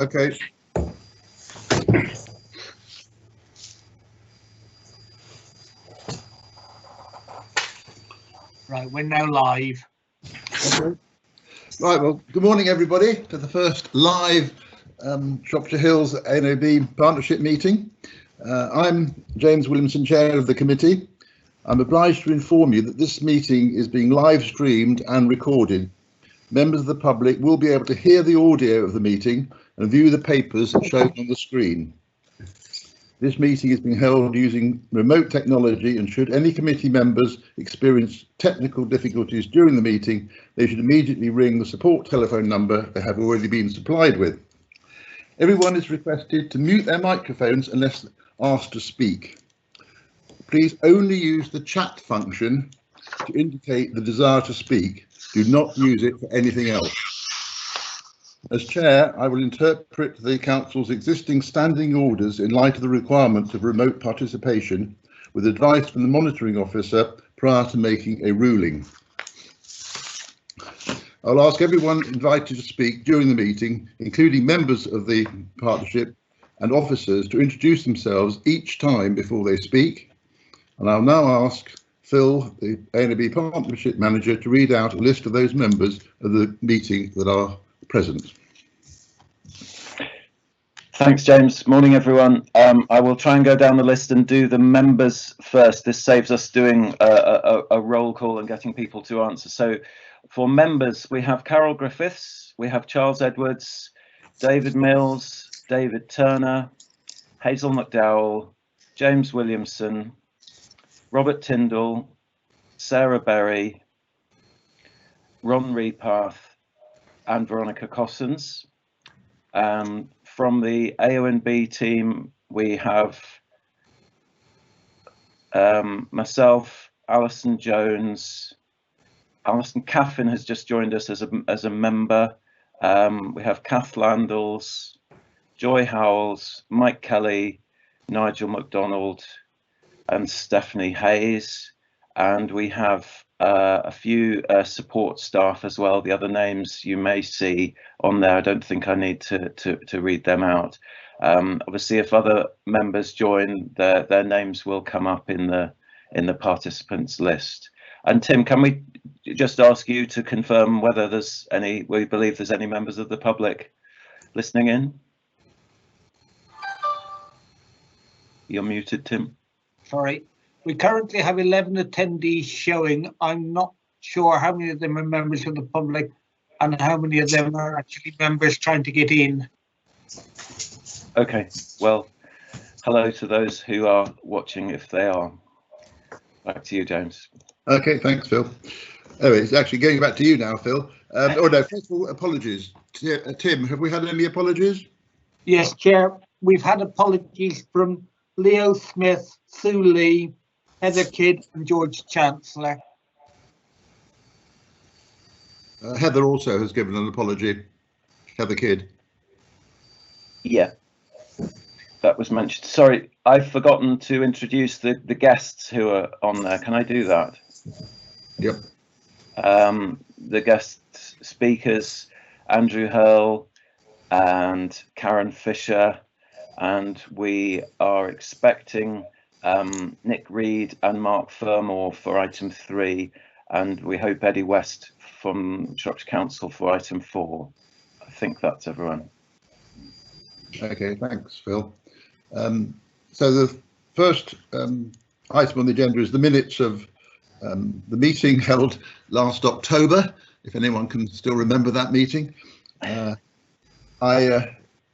Okay. Right, we're now live. Okay. Right, well, good morning, everybody, to the first live Shropshire Hills AONB partnership meeting. I'm James Williamson, chair of the committee. I'm obliged to inform you that this meeting is being live streamed and recorded. Members of the public will be able to hear the audio of the meeting and view the papers shown on the screen. This meeting is being held using remote technology, and should any committee members experience technical difficulties during the meeting, they should immediately ring the support telephone number they have already been supplied with. Everyone is requested to mute their microphones unless asked to speak. Please only use the chat function to indicate the desire to speak. Do not use it for anything else. As chair, I will interpret the council's existing standing orders in light of the requirement of remote participation, with advice from the monitoring officer prior to making a ruling. I'll ask everyone invited to speak during the meeting, including members of the partnership and officers, to introduce themselves each time before they speak. And I'll now ask Phil, the AONB partnership manager, to read out a list of those members of the meeting that are present. Thanks, James. Morning, everyone. I will try and go down the list and do the members first. This saves us doing a roll call and getting people to answer. So for members, we have Carol Griffiths, we have Charles Edwards, David Mills, David Turner, Hazel McDowell, James Williamson, Robert Tyndall, Sarah Berry, Ron Repath, and Veronica Cossens. From the AONB team, we have myself, Alison Jones. Alison Caffin has just joined us as a member. We have Kath Landals, Joy Howells, Mike Kelly, Nigel MacDonald, and Stephanie Hayes. And we have a few support staff as well. The other names you may see on there, I don't think I need to read them out. Obviously, if other members join, their names will come up in the participants list. And Tim, can we just ask you to confirm whether we believe there's any members of the public listening in? You're muted, Tim. Sorry. We currently have 11 attendees showing. I'm not sure how many of them are members of the public and how many of them are actually members trying to get in. Okay, well, hello to those who are watching if they are. Back to you, James. Okay, thanks, Phil. Oh, it's actually going back to you now, Phil. Oh no, first of all, apologies. Tim, have we had any apologies? Yes, Chair. We've had apologies from Leo Smith, Sue Lee, Heather Kidd and George Chancellor. Heather also has given an apology. Heather Kidd. Yeah, that was mentioned. Sorry, I've forgotten to introduce the guests who are on there. Can I do that? Yep. The guest speakers, Andrew Hurl and Karen Fisher, and we are expecting Nick Reed and Mark Fermor for item 3, and we hope Eddie West from Shropshire Council for item 4. I think that's everyone. Okay, thanks, Phil. So the first item on the agenda is the minutes of the meeting held last October, if anyone can still remember that meeting.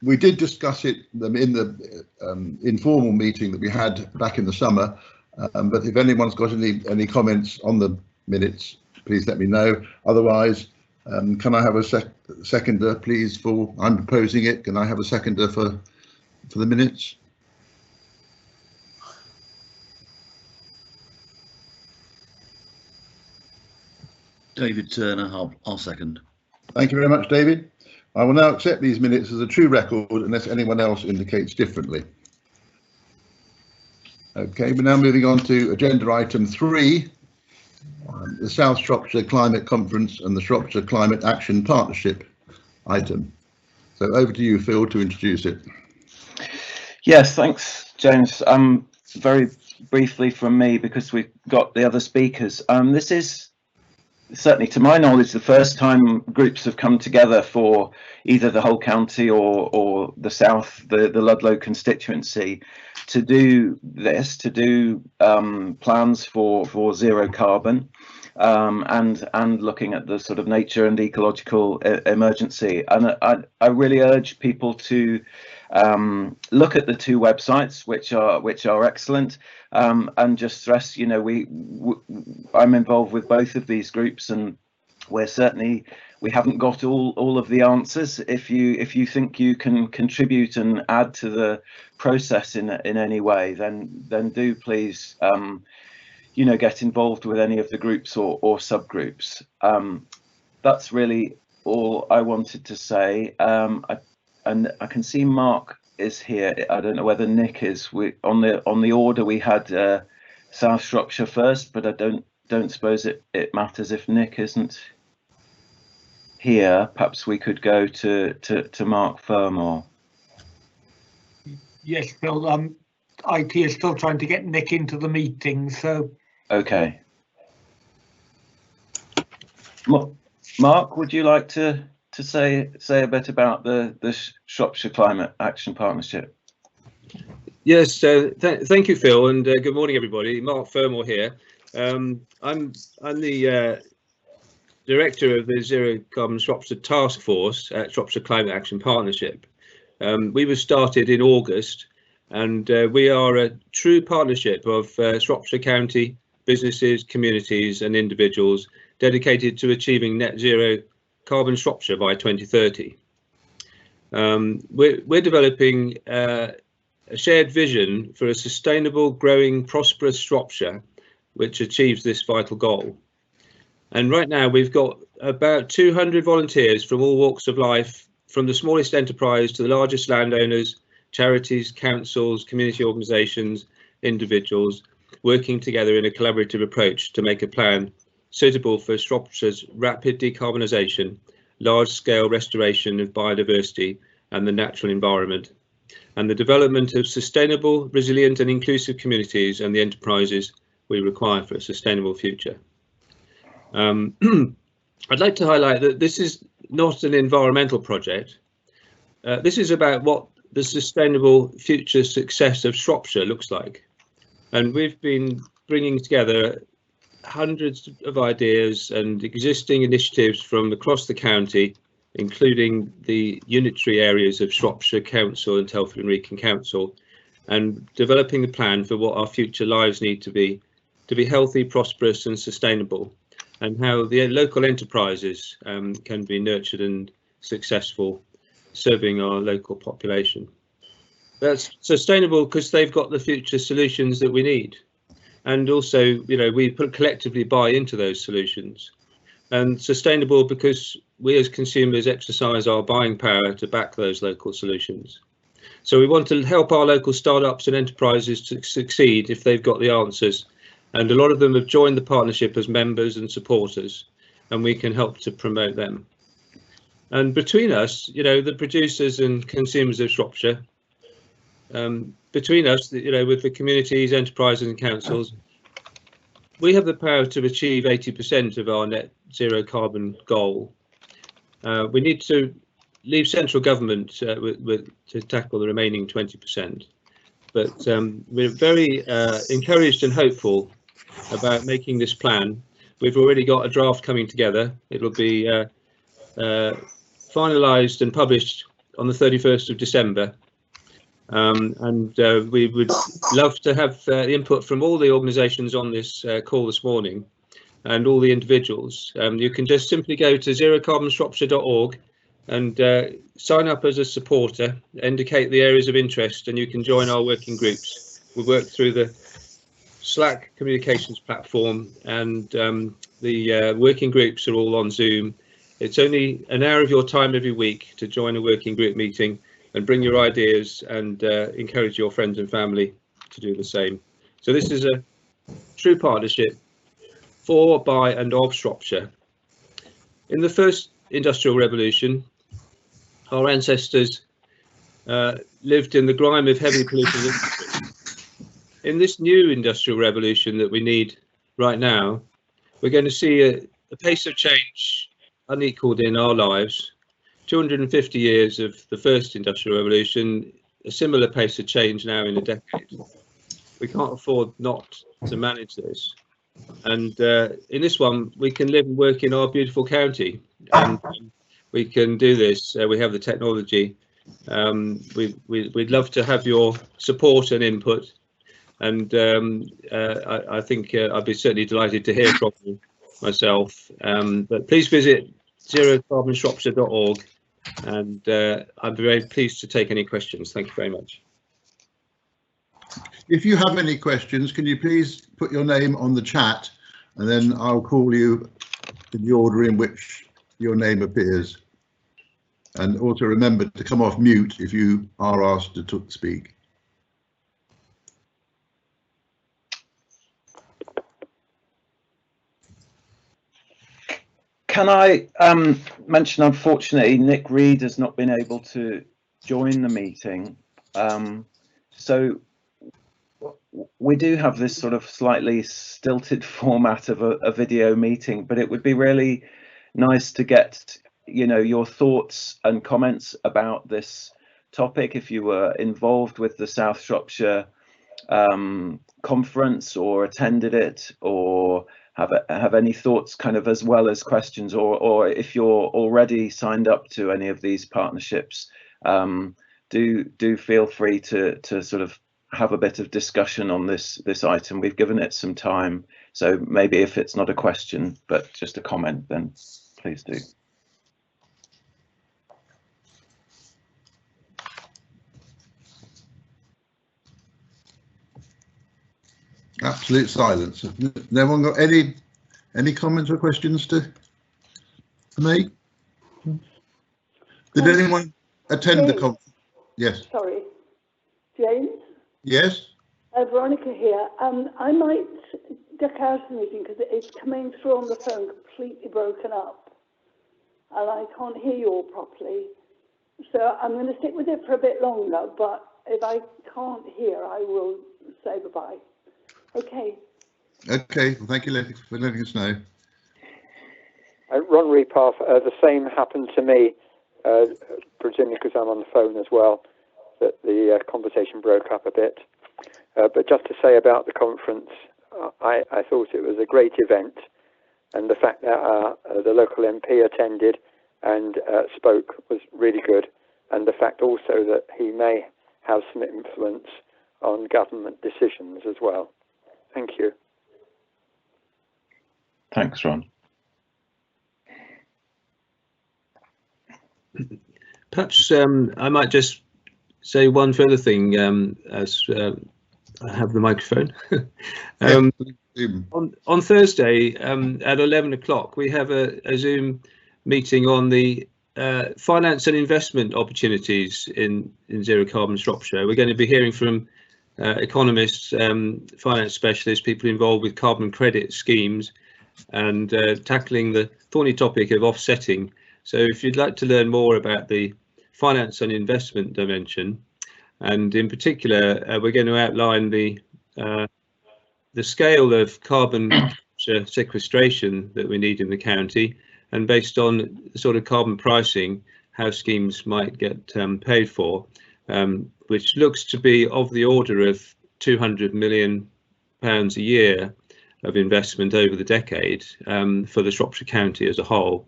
We did discuss it in the informal meeting that we had back in the summer, but if anyone's got any comments on the minutes, please let me know. Otherwise, can I have a seconder, please? I'm proposing it. Can I have a seconder for the minutes? David Turner, I'll second. Thank you very much, David. I will now accept these minutes as a true record unless anyone else indicates differently. Okay, we're now moving on to agenda item 3, the South Shropshire Climate Conference and the Shropshire Climate Action Partnership item. So over to you, Phil, to introduce it. Yes, thanks, James. Very briefly from me, because we've got the other speakers. This is certainly, to my knowledge, the first time groups have come together for either the whole county or the south, the Ludlow constituency, to do this, to do plans for zero carbon, and looking at the sort of nature and ecological emergency. And I really urge people to look at the two websites, which are excellent, and just stress, you know, I'm involved with both of these groups, and we haven't got all of the answers. If you think you can contribute and add to the process in any way, then do please you know, get involved with any of the groups or subgroups. That's really all I wanted to say. And I can see Mark is here. I don't know whether Nick is. On the order we had South Shropshire first, but I don't suppose it matters if Nick isn't here. Perhaps we could go to Mark Fermor. Yes, Phil. IT is still trying to get Nick into the meeting, so. Okay. Mark, would you like to say a bit about the Shropshire Climate Action Partnership? Yes, thank you, Phil, and good morning, everybody. Mark Fermor here. I'm the director of the Zero Carbon Shropshire Task Force at Shropshire Climate Action Partnership. We were started in August, and we are a true partnership of Shropshire County businesses, communities and individuals dedicated to achieving net zero carbon Shropshire by 2030. We're developing a shared vision for a sustainable, growing, prosperous Shropshire, which achieves this vital goal. And right now we've got about 200 volunteers from all walks of life, from the smallest enterprise to the largest landowners, charities, councils, community organisations, individuals, working together in a collaborative approach to make a plan suitable for Shropshire's rapid decarbonisation, large-scale restoration of biodiversity and the natural environment, and the development of sustainable, resilient and inclusive communities and the enterprises we require for a sustainable future. I'd like to highlight that this is not an environmental project. This is about what the sustainable future success of Shropshire looks like. And we've been bringing together hundreds of ideas and existing initiatives from across the county, including the unitary areas of Shropshire Council and Telford and Wrekin Council, and developing a plan for what our future lives need to be healthy, prosperous and sustainable, and how the local enterprises can be nurtured and successful, serving our local population. That's sustainable because they've got the future solutions that we need. And also, you know, we collectively buy into those solutions. And sustainable because we as consumers exercise our buying power to back those local solutions. So we want to help our local startups and enterprises to succeed if they've got the answers. And a lot of them have joined the partnership as members and supporters, and we can help to promote them. And between us, you know, the producers and consumers of Shropshire, between us, you know, with the communities, enterprises and councils, we have the power to achieve 80% of our net zero carbon goal. We need to leave central government to tackle the remaining 20%. But we're very encouraged and hopeful about making this plan. We've already got a draft coming together. It'll be finalised and published on the 31st of December. We would love to have input from all the organisations on this call this morning and all the individuals. You can just simply go to zerocarbonshropshire.org and sign up as a supporter, indicate the areas of interest, and you can join our working groups. We work through the Slack communications platform, and the working groups are all on Zoom. It's only an hour of your time every week to join a working group meeting and bring your ideas and encourage your friends and family to do the same. So this is a true partnership for, by and of Shropshire. In the first industrial revolution, our ancestors lived in the grime of heavily polluted industry. In this new industrial revolution that we need right now, we're going to see a pace of change unequaled in our lives. 250 years of the first industrial revolution, a similar pace of change now in a decade. We can't afford not to manage this. And in this one, we can live and work in our beautiful county, and we can do this. We have the technology. We'd love to have your support and input. And I think I'd be certainly delighted to hear from you myself. But please visit zerocarbonshropshire.org, and I'd be very pleased to take any questions. Thank you very much. If you have any questions, can you please put your name on the chat, and then I'll call you in the order in which your name appears. And also remember to come off mute if you are asked to speak. Can I mention, unfortunately, Nick Reed has not been able to join the meeting. So we do have this sort of slightly stilted format of a video meeting, but it would be really nice to get, you know, your thoughts and comments about this topic if you were involved with the South Shropshire conference or attended it, or have any thoughts kind of as well as questions, or if you're already signed up to any of these partnerships, do feel free to sort of have a bit of discussion on this item. We've given it some time, so maybe if it's not a question but just a comment, then please do. Absolute silence. No one got any comments or questions to make? Did anyone attend James. the conference? Yes. Sorry, James? Yes? Veronica here. I might duck out of the meeting because it's coming through on the phone completely broken up, and I can't hear you all properly. So I'm going to stick with it for a bit longer, but if I can't hear, I will say goodbye. Okay. Okay, well, thank you for letting us know. Ron Repath, the same happened to me, presumably because I'm on the phone as well, that the conversation broke up a bit. But just to say about the conference, I thought it was a great event, and the fact that the local MP attended and spoke was really good, and the fact also that he may have some influence on government decisions as well. Thank you. Thanks, Ron. Perhaps I might just say one further thing as I have the microphone. On Thursday at 11 o'clock, we have a Zoom meeting on the finance and investment opportunities in zero carbon Shropshire. We're going to be hearing from economists, finance specialists, people involved with carbon credit schemes, and tackling the thorny topic of offsetting. So if you'd like to learn more about the finance and investment dimension, and in particular, we're going to outline the scale of carbon sequestration that we need in the county, and based on the sort of carbon pricing, how schemes might get paid for, which looks to be of the order of £200 million a year of investment over the decade for the Shropshire County as a whole.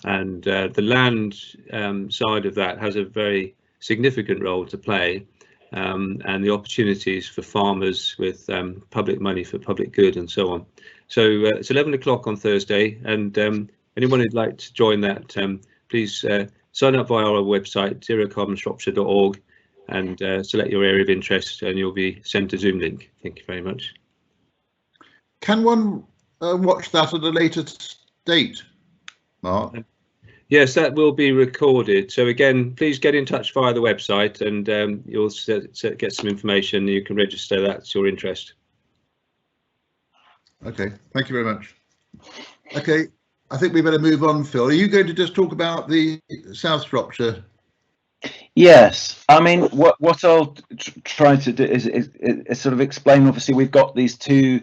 And the land side of that has a very significant role to play, and the opportunities for farmers with public money for public good and so on. So it's 11 o'clock on Thursday, and anyone who'd like to join that, please sign up via our website, zerocarbonshropshire.org, and select your area of interest, and you'll be sent a Zoom link. Thank you very much. Can one watch that at a later date, Mark? Yes, that will be recorded. So again, please get in touch via the website, and you'll get some information. You can register. That's your interest. Okay, thank you very much. Okay, I think we better move on, Phil. Are you going to just talk about the South Shropshire Yes, I mean, what I'll try to do is sort of explain. Obviously, we've got these two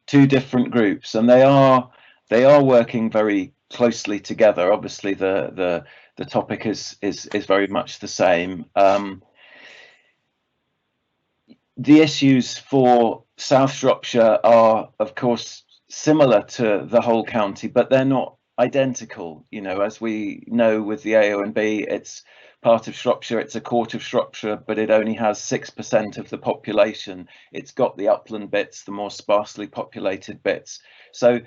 different groups, and they are working very closely together. Obviously, the topic is very much the same. The issues for South Shropshire are, of course, similar to the whole county, but they're not identical. You know, as we know with the AONB, it's part of Shropshire, it's a quarter of Shropshire, but it only has 6% of the population. It's got the upland bits, the more sparsely populated bits. So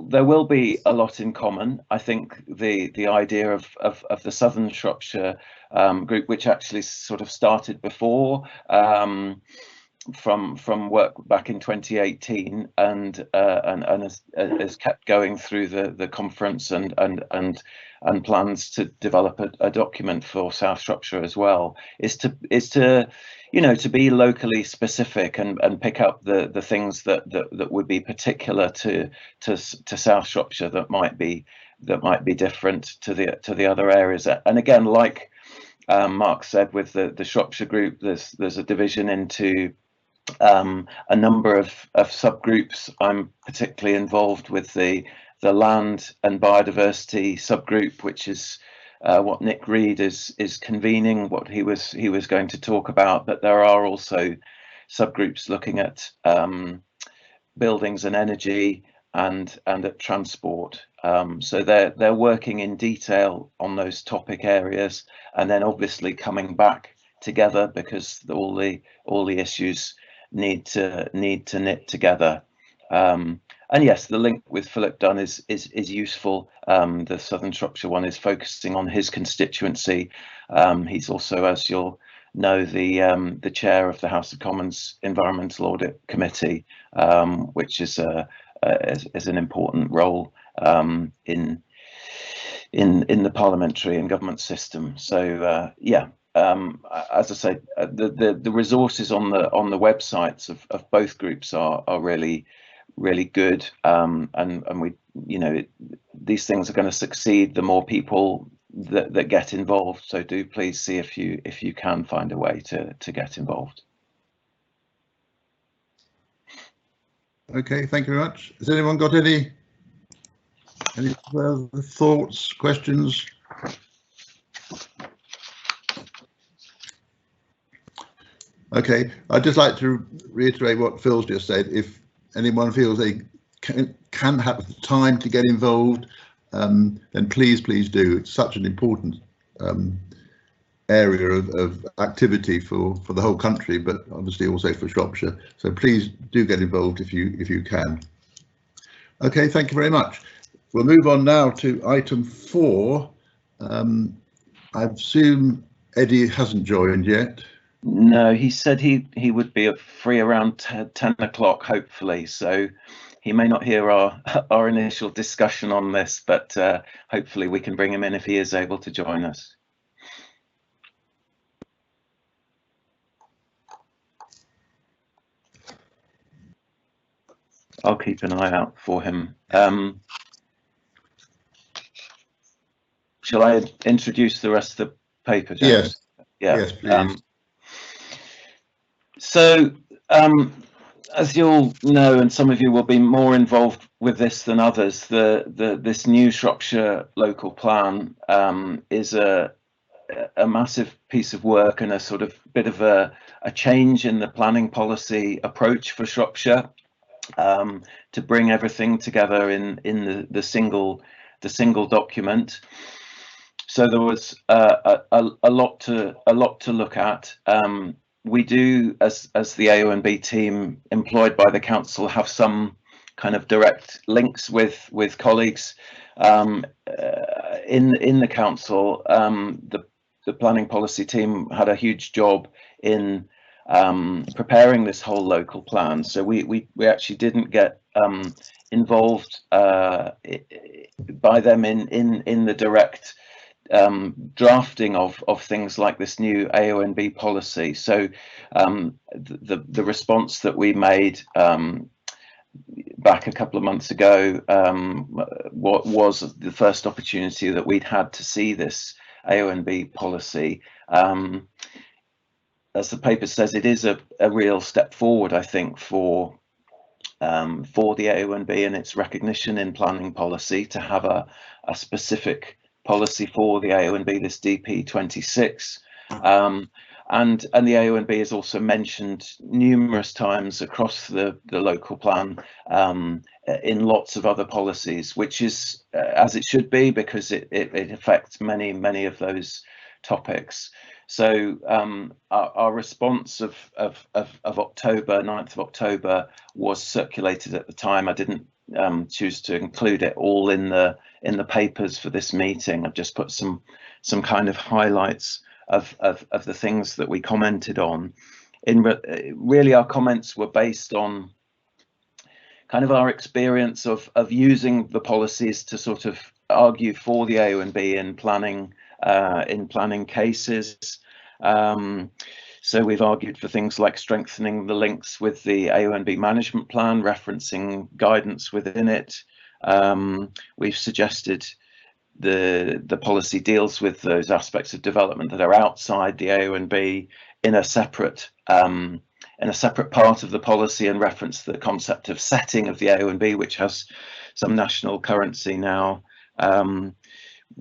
there will be a lot in common. I think the idea of the Southern Shropshire group, which actually sort of started before, from work back in 2018 and has kept going through the conference and plans to develop a document for South Shropshire as well, is to you know, to be locally specific and pick up the things that would be particular to South Shropshire that might be different to the other areas. And again, like Mark said, with the Shropshire group, there's a division into a number of subgroups. I'm particularly involved with the land and biodiversity subgroup, which is what Nick Reed is convening, what he was going to talk about. But there are also subgroups looking at buildings and energy and at transport. So they're working in detail on those topic areas, and then obviously coming back together because all the issues need to knit together. And yes, the link with Philip Dunn is useful. The Southern Shropshire one is focusing on his constituency. He's also, as you'll know, the chair of the House of Commons Environmental Audit Committee, which is an important role in the parliamentary and government system. So yeah. As I say, the resources on the websites of both groups are really good, and we, you know, these things are going to succeed the more people that get involved. So do please see if you can find a way to get involved. Okay, thank you very much. Has anyone got any further thoughts, questions? Okay, I'd just like to reiterate what Phil's just said. If anyone feels they can have the time to get involved, then please do. It's such an important area of activity for the whole country, but obviously also for Shropshire. So please do get involved if you can. Okay, thank you very much. We'll move on now to item 4. I assume Eddie hasn't joined yet. No, he said he would be free around 10 o'clock, hopefully. So he may not hear our initial discussion on this, but hopefully we can bring him in if he is able to join us. I'll keep an eye out for him. Shall I introduce the rest of the paper, James? Yes. Yeah. Yes, please. So, as you'll know, and some of you will be more involved with this than others, this new Shropshire local plan is a massive piece of work and a sort of bit of a change in the planning policy approach for Shropshire, to bring everything together in the single document. So there was a lot to look at. We do, as the AONB team employed by the council, have some kind of direct links with colleagues in the council. The planning policy team had a huge job in preparing this whole local plan. So we actually didn't get involved by them in the direct drafting of things like this new AONB policy. So the response that we made back a couple of months ago, what was the first opportunity that we'd had to see this AONB policy. As the paper says, it is a real step forward, I think, for the AONB and its recognition in planning policy to have a specific policy for the AONB, this DP26. And the AONB is also mentioned numerous times across the local plan in lots of other policies, which is as it should be, because it affects many of those topics. So our response of October, 9th of October, was circulated at the time. I didn't choose to include it all in the papers for this meeting. I've just put some kind of highlights of the things that we commented on. Really, our comments were based on kind of our experience of using the policies to sort of argue for the AONB in planning cases. So we've argued for things like strengthening the links with the AONB management plan, referencing guidance within it. We've suggested the policy deals with those aspects of development that are outside the AONB in a separate part of the policy, and reference the concept of setting of the AONB, which has some national currency now.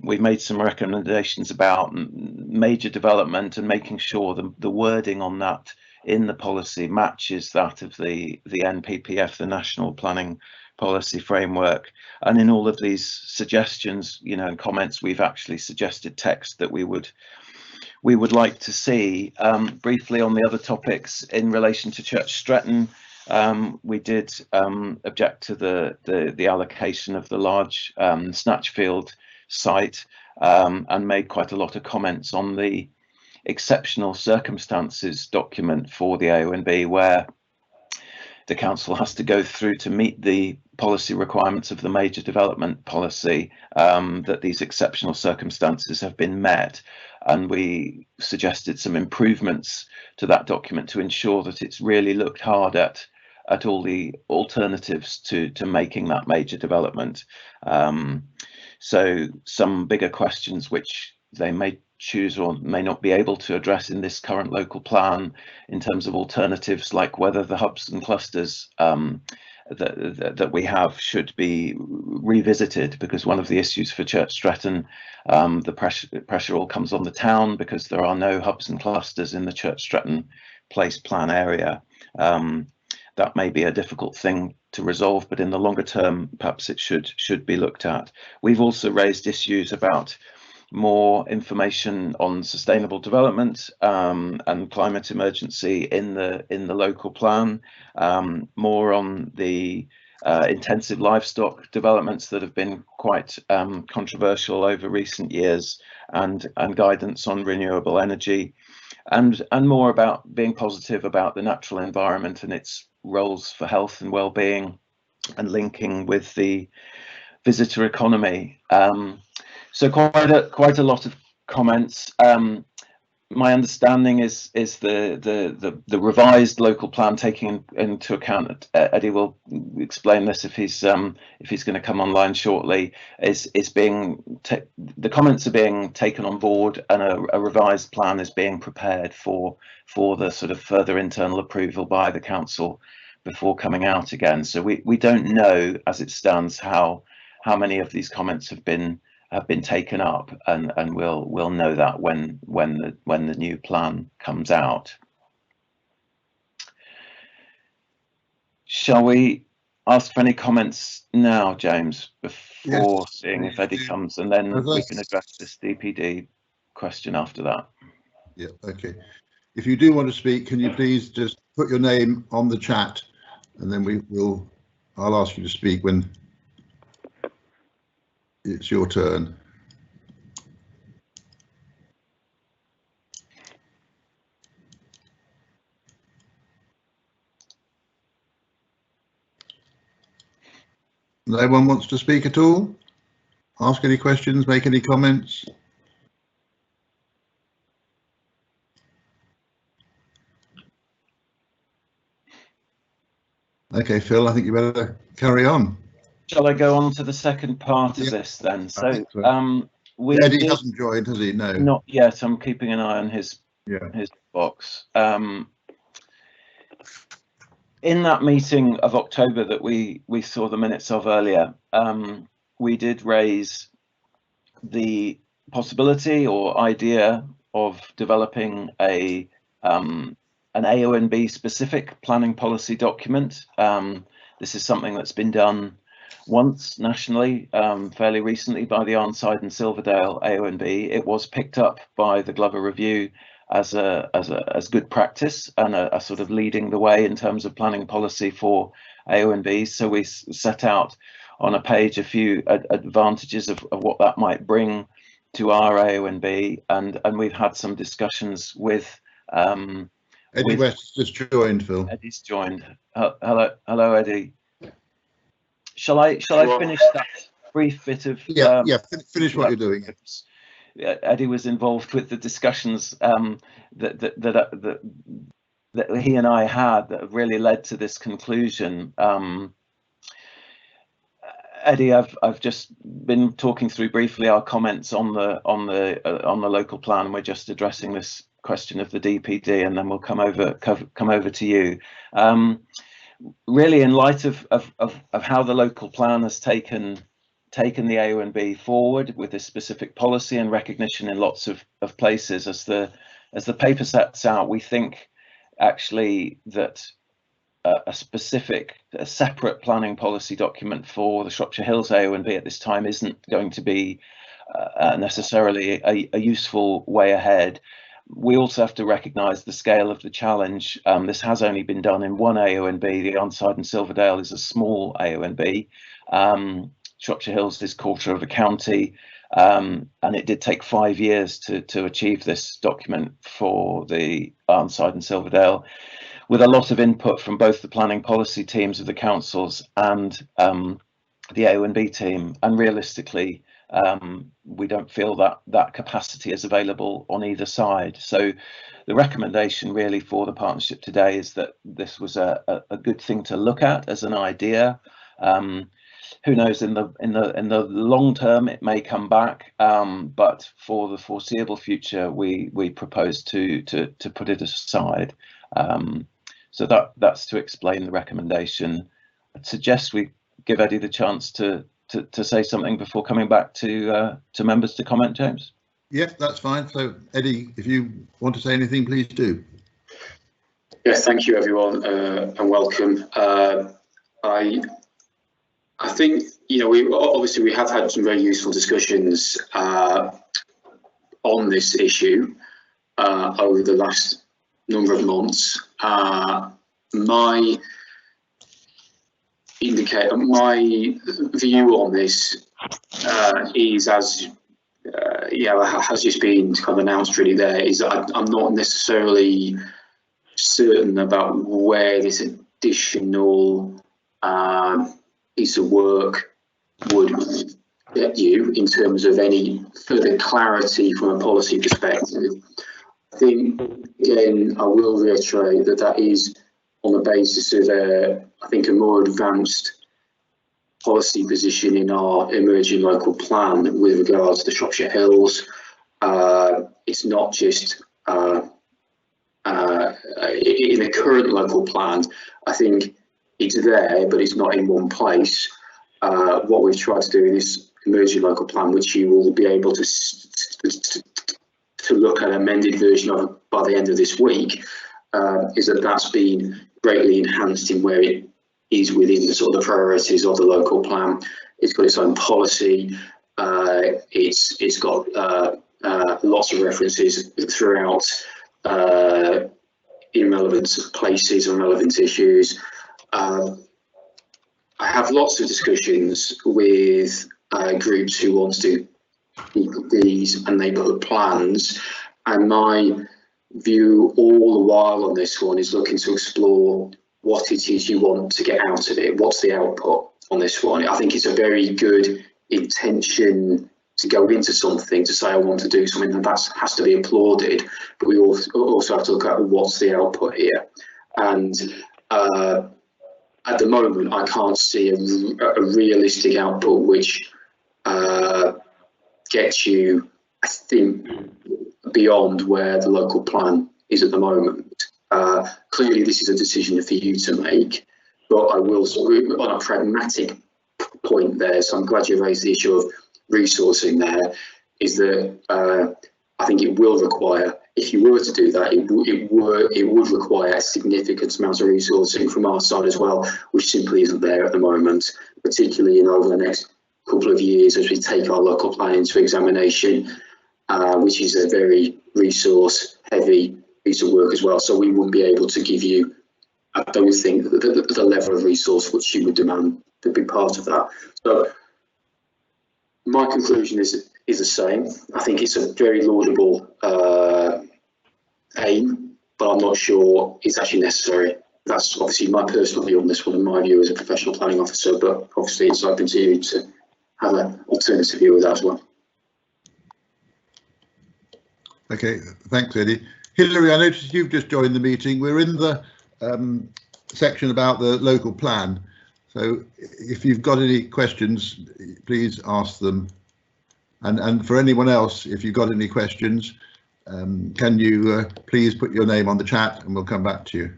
We've made some recommendations about major development and making sure the wording on that in the policy matches that of the NPPF, the National Planning Policy Framework. And in all of these suggestions, and comments, we've actually suggested text that we would like to see. Briefly on the other topics in relation to Church Stretton, we did object to the allocation of the large Snatchfield site, and made quite a lot of comments on the exceptional circumstances document for the AONB, where the council has to go through to meet the policy requirements of the major development policy, that these exceptional circumstances have been met. And we suggested some improvements to that document to ensure that it's really looked hard at all the alternatives to making that major development. So some bigger questions which they may choose or may not be able to address in this current local plan, in terms of alternatives, like whether the hubs and clusters that we have should be revisited, because one of the issues for Church Stretton, the pressure all comes on the town because there are no hubs and clusters in the Church Stretton Place plan area. That may be a difficult thing to resolve, but in the longer term, perhaps it should be looked at. We've also raised issues about more information on sustainable development and climate emergency in the local plan, more on the intensive livestock developments that have been quite controversial over recent years, and guidance on renewable energy, and more about being positive about the natural environment and its roles for health and well-being, and linking with the visitor economy. So quite a lot of comments. My understanding is the revised local plan, taking into account, Eddie will explain this if he's going to come online shortly, is being the comments are being taken on board, and a revised plan is being prepared for the sort of further internal approval by the council before coming out again. So we don't know as it stands how many of these comments have been taken up, and we'll know that when the new plan comes out. Shall we ask for any comments now, James, before seeing if Eddie comes, and then we can address this DPD question after that? Yeah, okay. If you do want to speak, can you please just put your name on the chat, and then I'll ask you to speak when it's your turn. No one wants to speak at all? Ask any questions, make any comments? Okay, Phil, I think you better carry on. Shall I go on to the second part of this then? So Eddie hasn't joined, has he? No. Not yet. I'm keeping an eye on his box. In that meeting of October that we saw the minutes of earlier, we did raise the possibility or idea of developing an AONB specific planning policy document. This is something that's been done once nationally, fairly recently, by the Arnside and Silverdale AONB. It was picked up by the Glover Review as good practice and a sort of leading the way in terms of planning policy for AONBs. So we set out on a page a few advantages of what that might bring to our AONB, and we've had some discussions with Eddie West just joined, Phil. Eddie's joined. Hello, Eddie. Shall I finish that brief bit of finish what you're doing. Eddie was involved with the discussions that he and I had that have really led to this conclusion. Eddie, I've just been talking through briefly our comments on the local plan. We're just addressing this question of the DPD, and then we'll come over to you. Really, in light of how the local plan has taken the AONB forward with this specific policy and recognition in lots of places, as the paper sets out, we think actually that a separate planning policy document for the Shropshire Hills AONB at this time isn't going to be necessarily a useful way ahead. We also have to recognise the scale of the challenge. This has only been done in one AONB. The Arnside and Silverdale is a small AONB. Shropshire Hills is quarter of a county, and it did take 5 years to achieve this document for the Arnside and Silverdale, with a lot of input from both the planning policy teams of the councils and the AONB team. And realistically, we don't feel that capacity is available on either side. So the recommendation really for the partnership today is that this was a good thing to look at as an idea. Who knows, in the long term it may come back, but for the foreseeable future we propose to put it aside. So that's to explain the recommendation. I'd suggest we give Eddie the chance to say something before coming back to members to comment, James. Yes, that's fine. So Eddie, if you want to say anything, please do. Yes, thank you everyone, and welcome. I think, you know, we have had some very useful discussions on this issue over the last number of months. My view on this is, as has just been kind of announced really there, is that I'm not necessarily certain about where this additional piece of work would get you in terms of any further clarity from a policy perspective. I think, again, I will reiterate that is on the basis of I think a more advanced policy position in our emerging local plan with regards to the Shropshire Hills. It's not just in the current local plan. I think it's there, but it's not in one place. What we've tried to do in this emerging local plan, which you will be able to look at an amended version of by the end of this week, is that's been greatly enhanced in where it is within the sort of priorities of the local plan. It's got its own policy. It's got lots of references throughout in relevant places and relevant issues. I have lots of discussions with groups who want to do these and neighbourhood plans, and my view all the while on this one is looking to explore what it is you want to get out of it. What's the output on this one? I think it's a very good intention to go into something, to say I want to do something, and that has to be applauded, but we also have to look at what's the output here. And at the moment, I can't see a realistic output which gets you, I think, beyond where the local plan is at the moment. Clearly, this is a decision for you to make, but I will, on a pragmatic point there, so I'm glad you raised the issue of resourcing there, is that I think it will require, if you were to do that, it would require a significant amount of resourcing from our side as well, which simply isn't there at the moment, particularly in over the next couple of years as we take our local plan into examination, which is a very resource heavy piece of work as well. So we wouldn't be able to give you, I don't think, the level of resource which you would demand to be part of that. So my conclusion is the same. I think it's a very laudable aim, but I'm not sure it's actually necessary. That's obviously my personal view on this one and my view as a professional planning officer, but obviously it's open to you to have an alternative view of that as well. Okay, thanks, Eddie. Hilary, I noticed you've just joined the meeting. We're in the section about the local plan. So if you've got any questions, please ask them. And for anyone else, if you've got any questions, can you please put your name on the chat and we'll come back to you.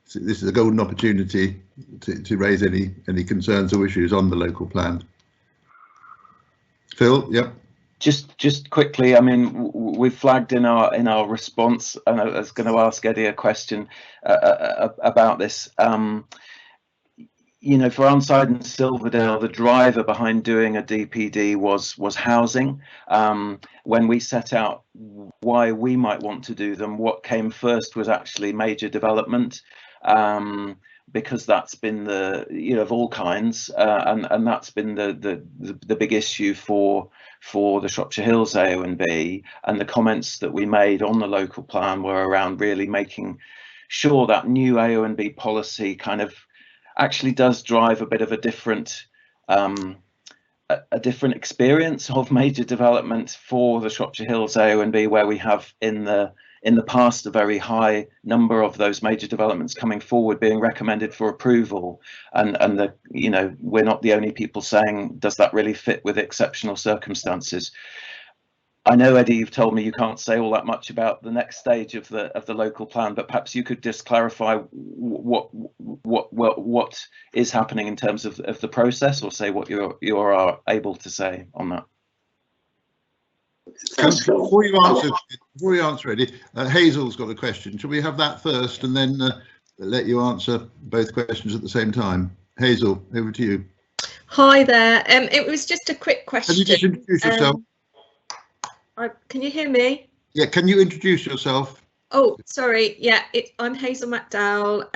So this is a golden opportunity to raise any concerns or issues on the local plan. Phil, yep. Just quickly, I mean, we've flagged in our response, and I was going to ask Eddie a question about this. You know, for Arnside and Silverdale, the driver behind doing a DPD was housing. When we set out why we might want to do them, what came first was actually major development, because that's been the, you know, of all kinds, and that's been the big issue for the Shropshire Hills AONB, and the comments that we made on the local plan were around really making sure that new AONB policy kind of actually does drive a bit of a different experience of major development for the Shropshire Hills AONB, where we have in the past a very high number of those major developments coming forward being recommended for approval, and the, you know, we're not the only people saying, does that really fit with exceptional circumstances? I know, Eddie, you've told me you can't say all that much about the next stage of the local plan, but perhaps you could just clarify what is happening in terms of the process, or say what you are able to say on that. Before you answer, Eddie, Hazel's got a question. Shall we have that first and then let you answer both questions at the same time? Hazel, over to you. Hi there. It was just a quick question. Can you just introduce yourself? Can you hear me? Yeah, can you introduce yourself? Oh, sorry. Yeah, I'm Hazel McDowell.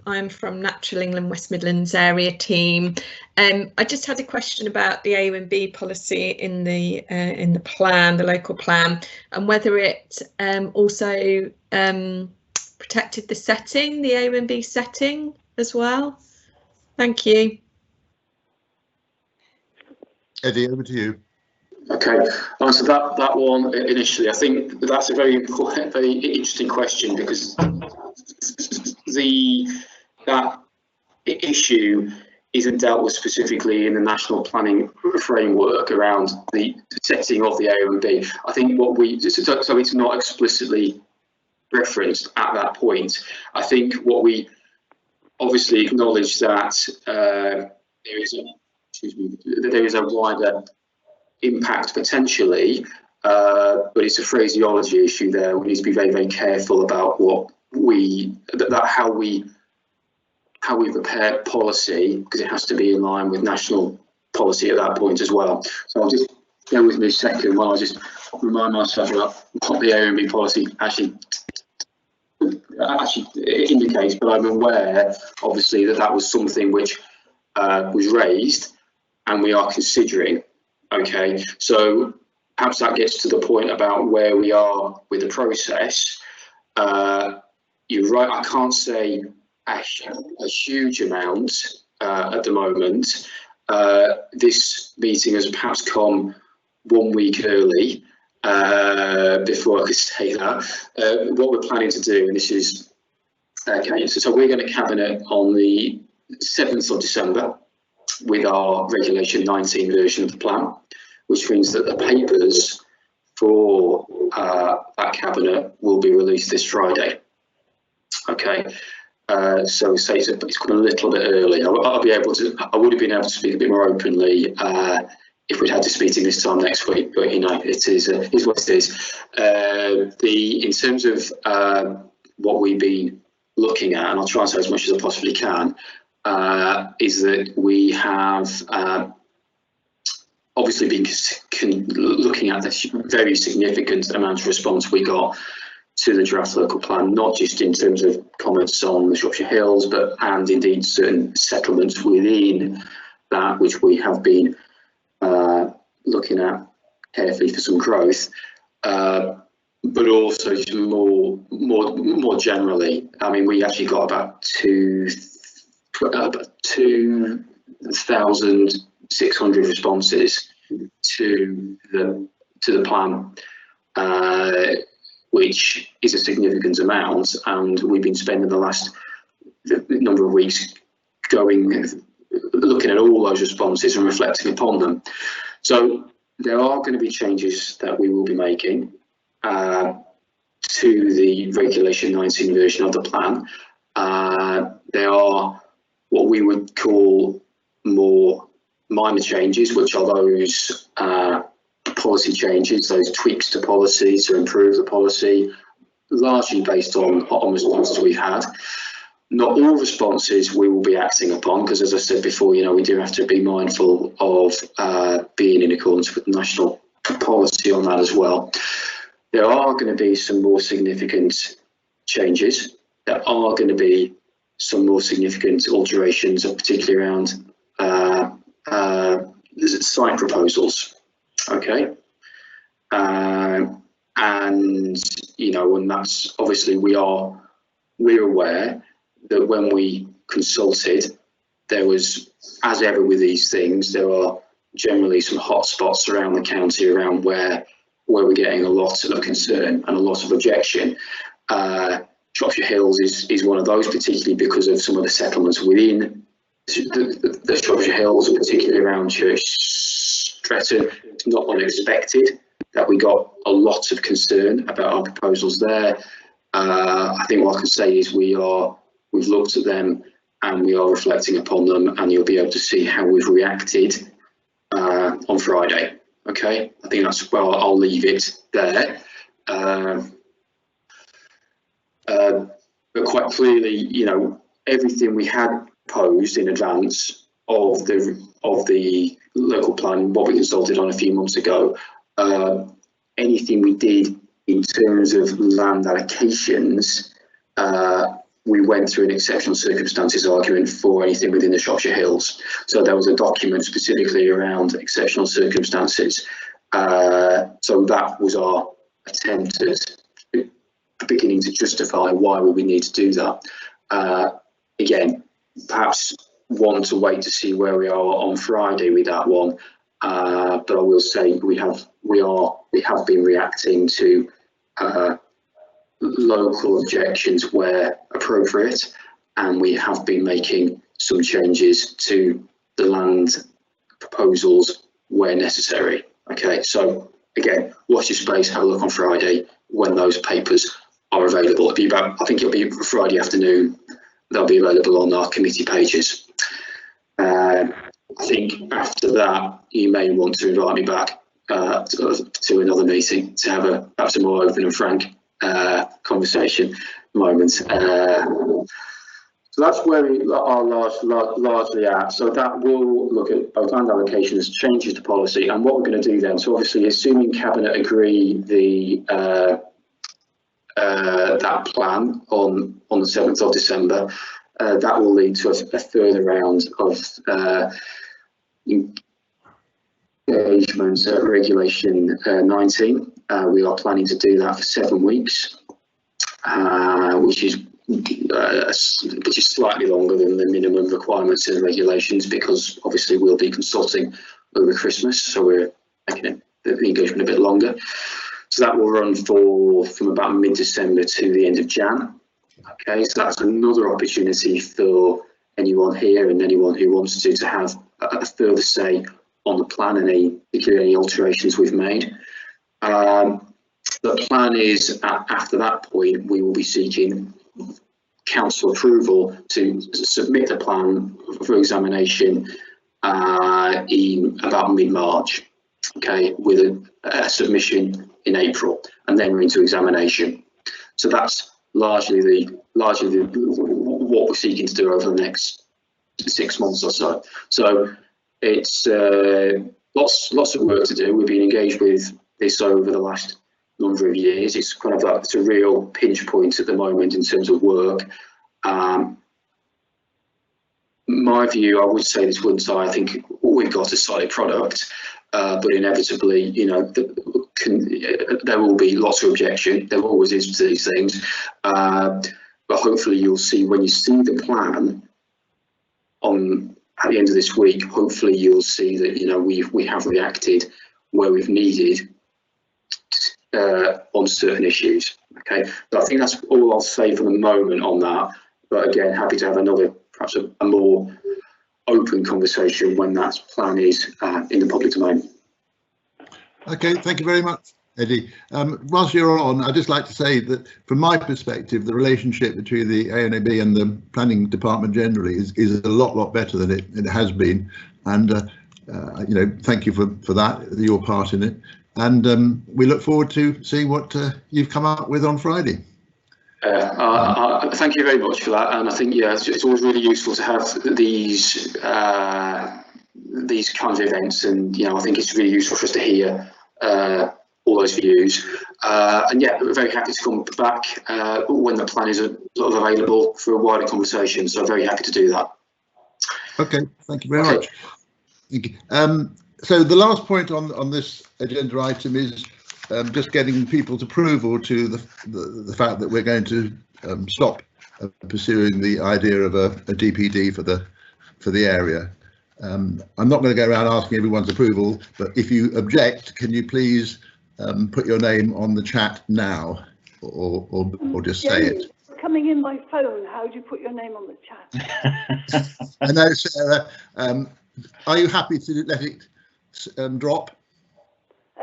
I'm from Natural England West Midlands area team. I just had a question about the AONB policy in the plan, the local plan, and whether it also protected the setting, the AONB setting as well. Thank you. Eddie, over to you. Okay, answer that one initially. I think that's a very important, very interesting question, because that issue isn't dealt with specifically in the national planning framework around the setting of the AONB. I think so it's not explicitly referenced at that point. I think what we obviously acknowledge that there is a wider impact potentially, but it's a phraseology issue there. We need to be very, very careful about how we prepare policy, because it has to be in line with national policy at that point as well. So I'll just bear with me a second while I just remind myself about what the AONB policy actually indicates, but I'm aware obviously that was something which was raised and we are considering. Okay, so perhaps that gets to the point about where we are with the process. You're right, I can't say a huge amount at the moment. This meeting has perhaps come 1 week early before I could say that. What we're planning to do, and this is, okay, so we're going to cabinet on the 7th of December with our Regulation 19 version of the plan. which means that the papers for that cabinet will be released this Friday. Okay, so say it's come a little bit early. I would have been able to speak a bit more openly if we'd had this meeting this time next week, but you know, it is what it is. In terms of what we've been looking at, and I'll try and say as much as I possibly can, is that we have obviously been looking at the very significant amount of response we got to the draft local plan, not just in terms of comments on the Shropshire Hills, and indeed certain settlements within that which we have been looking at carefully for some growth, but also more generally. I mean, we actually got about 2,600 responses to the plan, which is a significant amount, and we've been spending the last number of weeks looking at all those responses and reflecting upon them. So there are going to be changes that we will be making to the Regulation 19 version of the plan. There are what we would call more minor changes, which are those policy changes, those tweaks to policy to improve the policy, largely based on responses we've had. Not all responses we will be acting upon, because as I said before, you know, we do have to be mindful of being in accordance with national policy on that as well. There are going to be some more significant changes. There are going to be some more significant alterations, particularly around site proposals. Okay, and you know, and that's obviously we're aware that when we consulted, there was, as ever with these things, there are generally some hot spots around the county around where we're getting a lot of concern and a lot of objection. Shropshire Hills is one of those, particularly because of some of the settlements within the Shropshire Hills, particularly around Church Stretton. It's not unexpected that we got a lot of concern about our proposals there. I think what I can say is we've looked at them and we are reflecting upon them, and you'll be able to see how we've reacted on Friday. Okay, I think that's where I'll leave it there. But quite clearly, you know, everything we had posed in advance of the local plan, what we consulted on a few months ago, anything we did in terms of land allocations, we went through an exceptional circumstances argument for anything within the Shropshire Hills. So there was a document specifically around exceptional circumstances. So that was our attempt at beginning to justify why we would need to do that. Again, perhaps want to wait to see where we are on Friday with that one. But I will say we have been reacting to local objections where appropriate, and we have been making some changes to the land proposals where necessary. Okay, so again, watch your space, have a look on Friday when those papers are available. It'll be about, I think it'll be Friday afternoon, they'll be available on our committee pages. I think after that, you may want to invite me back to another meeting to have perhaps a more open and frank conversation moment. So that's where we are largely at. So that will look at both land allocations, changes to policy, and what we're going to do then. So obviously, assuming Cabinet agree that plan on the 7th of December, that will lead to a further round of engagement Regulation 19. We are planning to do that for 7 weeks, which is slightly longer than the minimum requirements in the regulations, because obviously we'll be consulting over Christmas, so we're making the engagement a bit longer. So that will run from about mid-December to the end of Jan. Okay, so that's another opportunity for anyone here and anyone who wants to have a further say on the plan and any alterations we've made. The plan is after that point, we will be seeking council approval to submit the plan for examination in about mid-March, okay, with a submission in April, and then we're into examination. So that's largely what we're seeking to do over the next 6 months or so. So it's lots of work to do. We've been engaged with this over the last number of years. It's kind of it's a real pinch point at the moment in terms of work. My view, I would say this once, I think we've got a solid product, but inevitably, you know, there will be lots of objection. There always is to these things, but hopefully you'll see when you see the plan at the end of this week. Hopefully you'll see that, you know, we have reacted where we've needed on certain issues. Okay, but I think that's all I'll say for the moment on that. But again, happy to have another, perhaps a more open conversation when that plan is in the public domain. Okay, thank you very much, Eddie. Whilst you're on, I'd just like to say that from my perspective, the relationship between the AONB and the planning department generally is a lot better than it has been. And, you know, thank you for that, your part in it. And we look forward to seeing what you've come up with on Friday. Thank you very much for that, and I think, yeah, it's always really useful to have these kinds of events, and, you know, I think it's really useful for us to hear all those views, and yeah, we're very happy to come back when the plan is sort of available for a wider conversation, so very happy to do that. Okay, thank you very much. Thank you. So the last point on this agenda item is just getting people's approval to the fact that we're going to stop pursuing the idea of a DPD for the area. I'm not going to go around asking everyone's approval, but if you object, can you please put your name on the chat now, or just say it? Coming in my phone, how do you put your name on the chat? I know, Sarah. Are you happy to let it drop?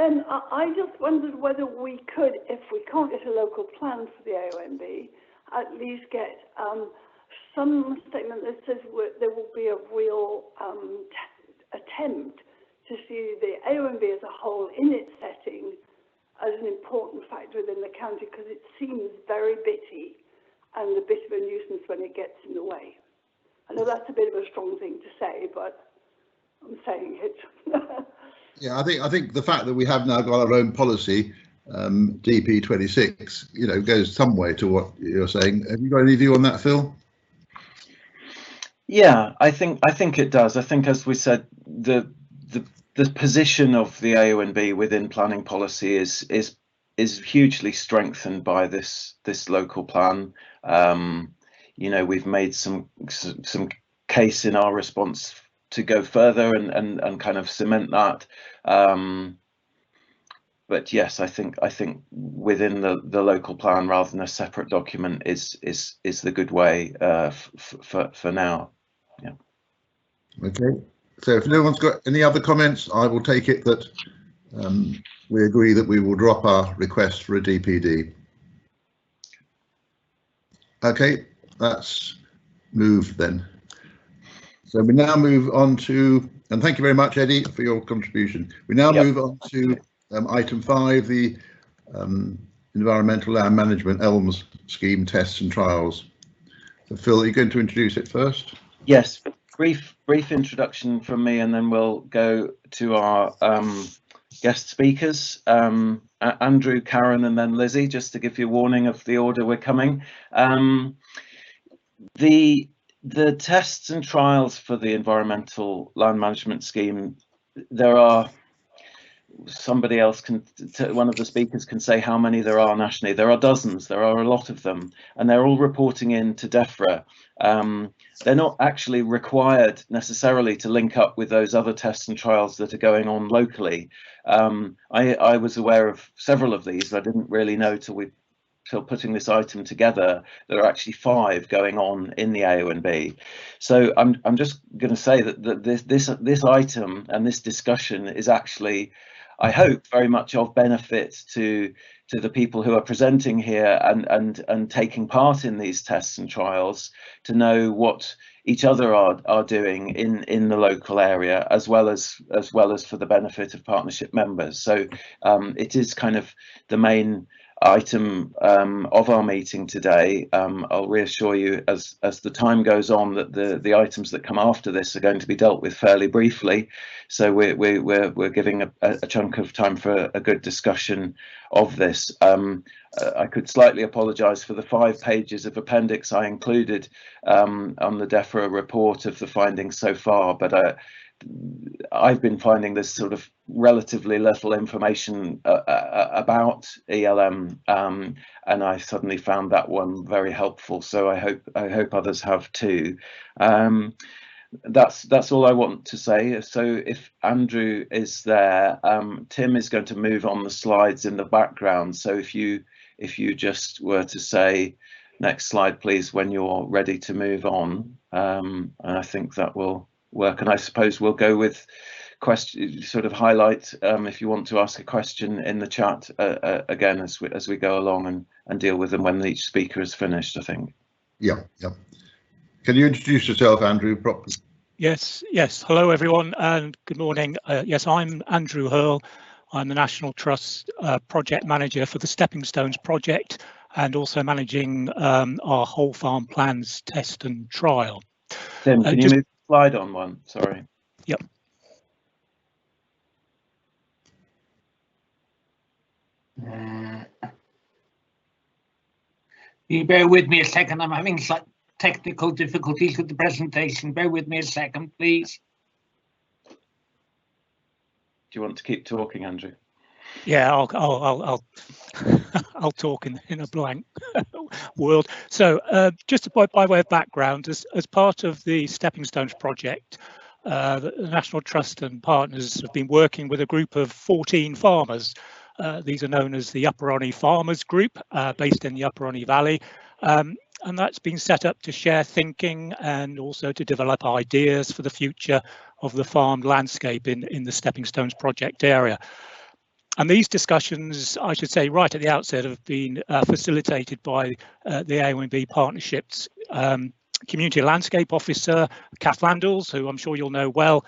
I just wondered whether we could, if we can't get a local plan for the AONB, at least get some statement that says there will be a real attempt to see the AONB as a whole in its setting as an important factor within the county, because it seems very bitty and a bit of a nuisance when it gets in the way. I know that's a bit of a strong thing to say, but I'm saying it. Yeah, I think the fact that we have now got our own policy, DP26, you know, goes some way to what you're saying. Have you got any view on that, Phil? Yeah, I think it does. I think, as we said, the position of the AONB within planning policy is hugely strengthened by this local plan. You know, we've made some case in our response to go further and kind of cement that. But yes, I think within the local plan rather than a separate document is the good way for now. Yeah. Okay. So if no one's got any other comments, I will take it that we agree that we will drop our request for a DPD. Okay, that's moved then. So we now move on to, and thank you very much, Eddie, for your contribution. We now move on to item 5, the Environmental Land Management ELMS scheme tests and trials. So Phil, are you going to introduce it first? Yes, brief introduction from me, and then we'll go to our guest speakers, Andrew, Karen, and then Lizzie, just to give you a warning of the order we're coming. The tests and trials for the environmental land management scheme, there are, somebody else can, one of the speakers can say how many there are nationally. There are dozens, there are a lot of them, and they're all reporting in to DEFRA. They're not actually required necessarily to link up with those other tests and trials that are going on locally. I was aware of several of these. I didn't really know till we till putting this item together, there are actually 5 going on in the AONB. So I'm just going to say that this item and this discussion is actually, I hope, very much of benefit to the people who are presenting here and taking part in these tests and trials, to know what each other are doing in the local area, as well as for the benefit of partnership members. So it is kind of the main item of our meeting today. I'll reassure you as the time goes on that the items that come after this are going to be dealt with fairly briefly. So we're giving a chunk of time for a good discussion of this. I could slightly apologise for the 5 pages of appendix I included on the DEFRA report of the findings so far, but I've been finding there's sort of relatively little information about ELM, and I suddenly found that one very helpful. So I hope others have too. That's all I want to say. So if Andrew is there, Tim is going to move on the slides in the background. So if you just were to say next slide, please, when you're ready to move on, and I think that will work. And I suppose we'll go with question, sort of highlight if you want to ask a question in the chat again as we go along, and deal with them when each speaker is finished, I think. Yeah. Can you introduce yourself, Andrew, properly? Yes. Hello, everyone, and good morning. Yes, I'm Andrew Hurl. I'm the National Trust project manager for the Stepping Stones project, and also managing our whole farm plans test and trial. Tim, can you move the slide on one? Sorry. Yep. You bear with me a second. I'm having some technical difficulties with the presentation. Bear with me a second, please. Do you want to keep talking, Andrew? Yeah, I'll I'll talk in a blank world. So just by way of background, as part of the Stepping Stones project, the National Trust and partners have been working with a group of 14 farmers. These are known as the Upper Onny Farmers Group, based in the Upper Onny Valley. And that's been set up to share thinking and also to develop ideas for the future of the farmed landscape in the Stepping Stones project area. And these discussions, I should say right at the outset, have been facilitated by the AONB Partnerships Community Landscape Officer, Kath Landals, who I'm sure you'll know well,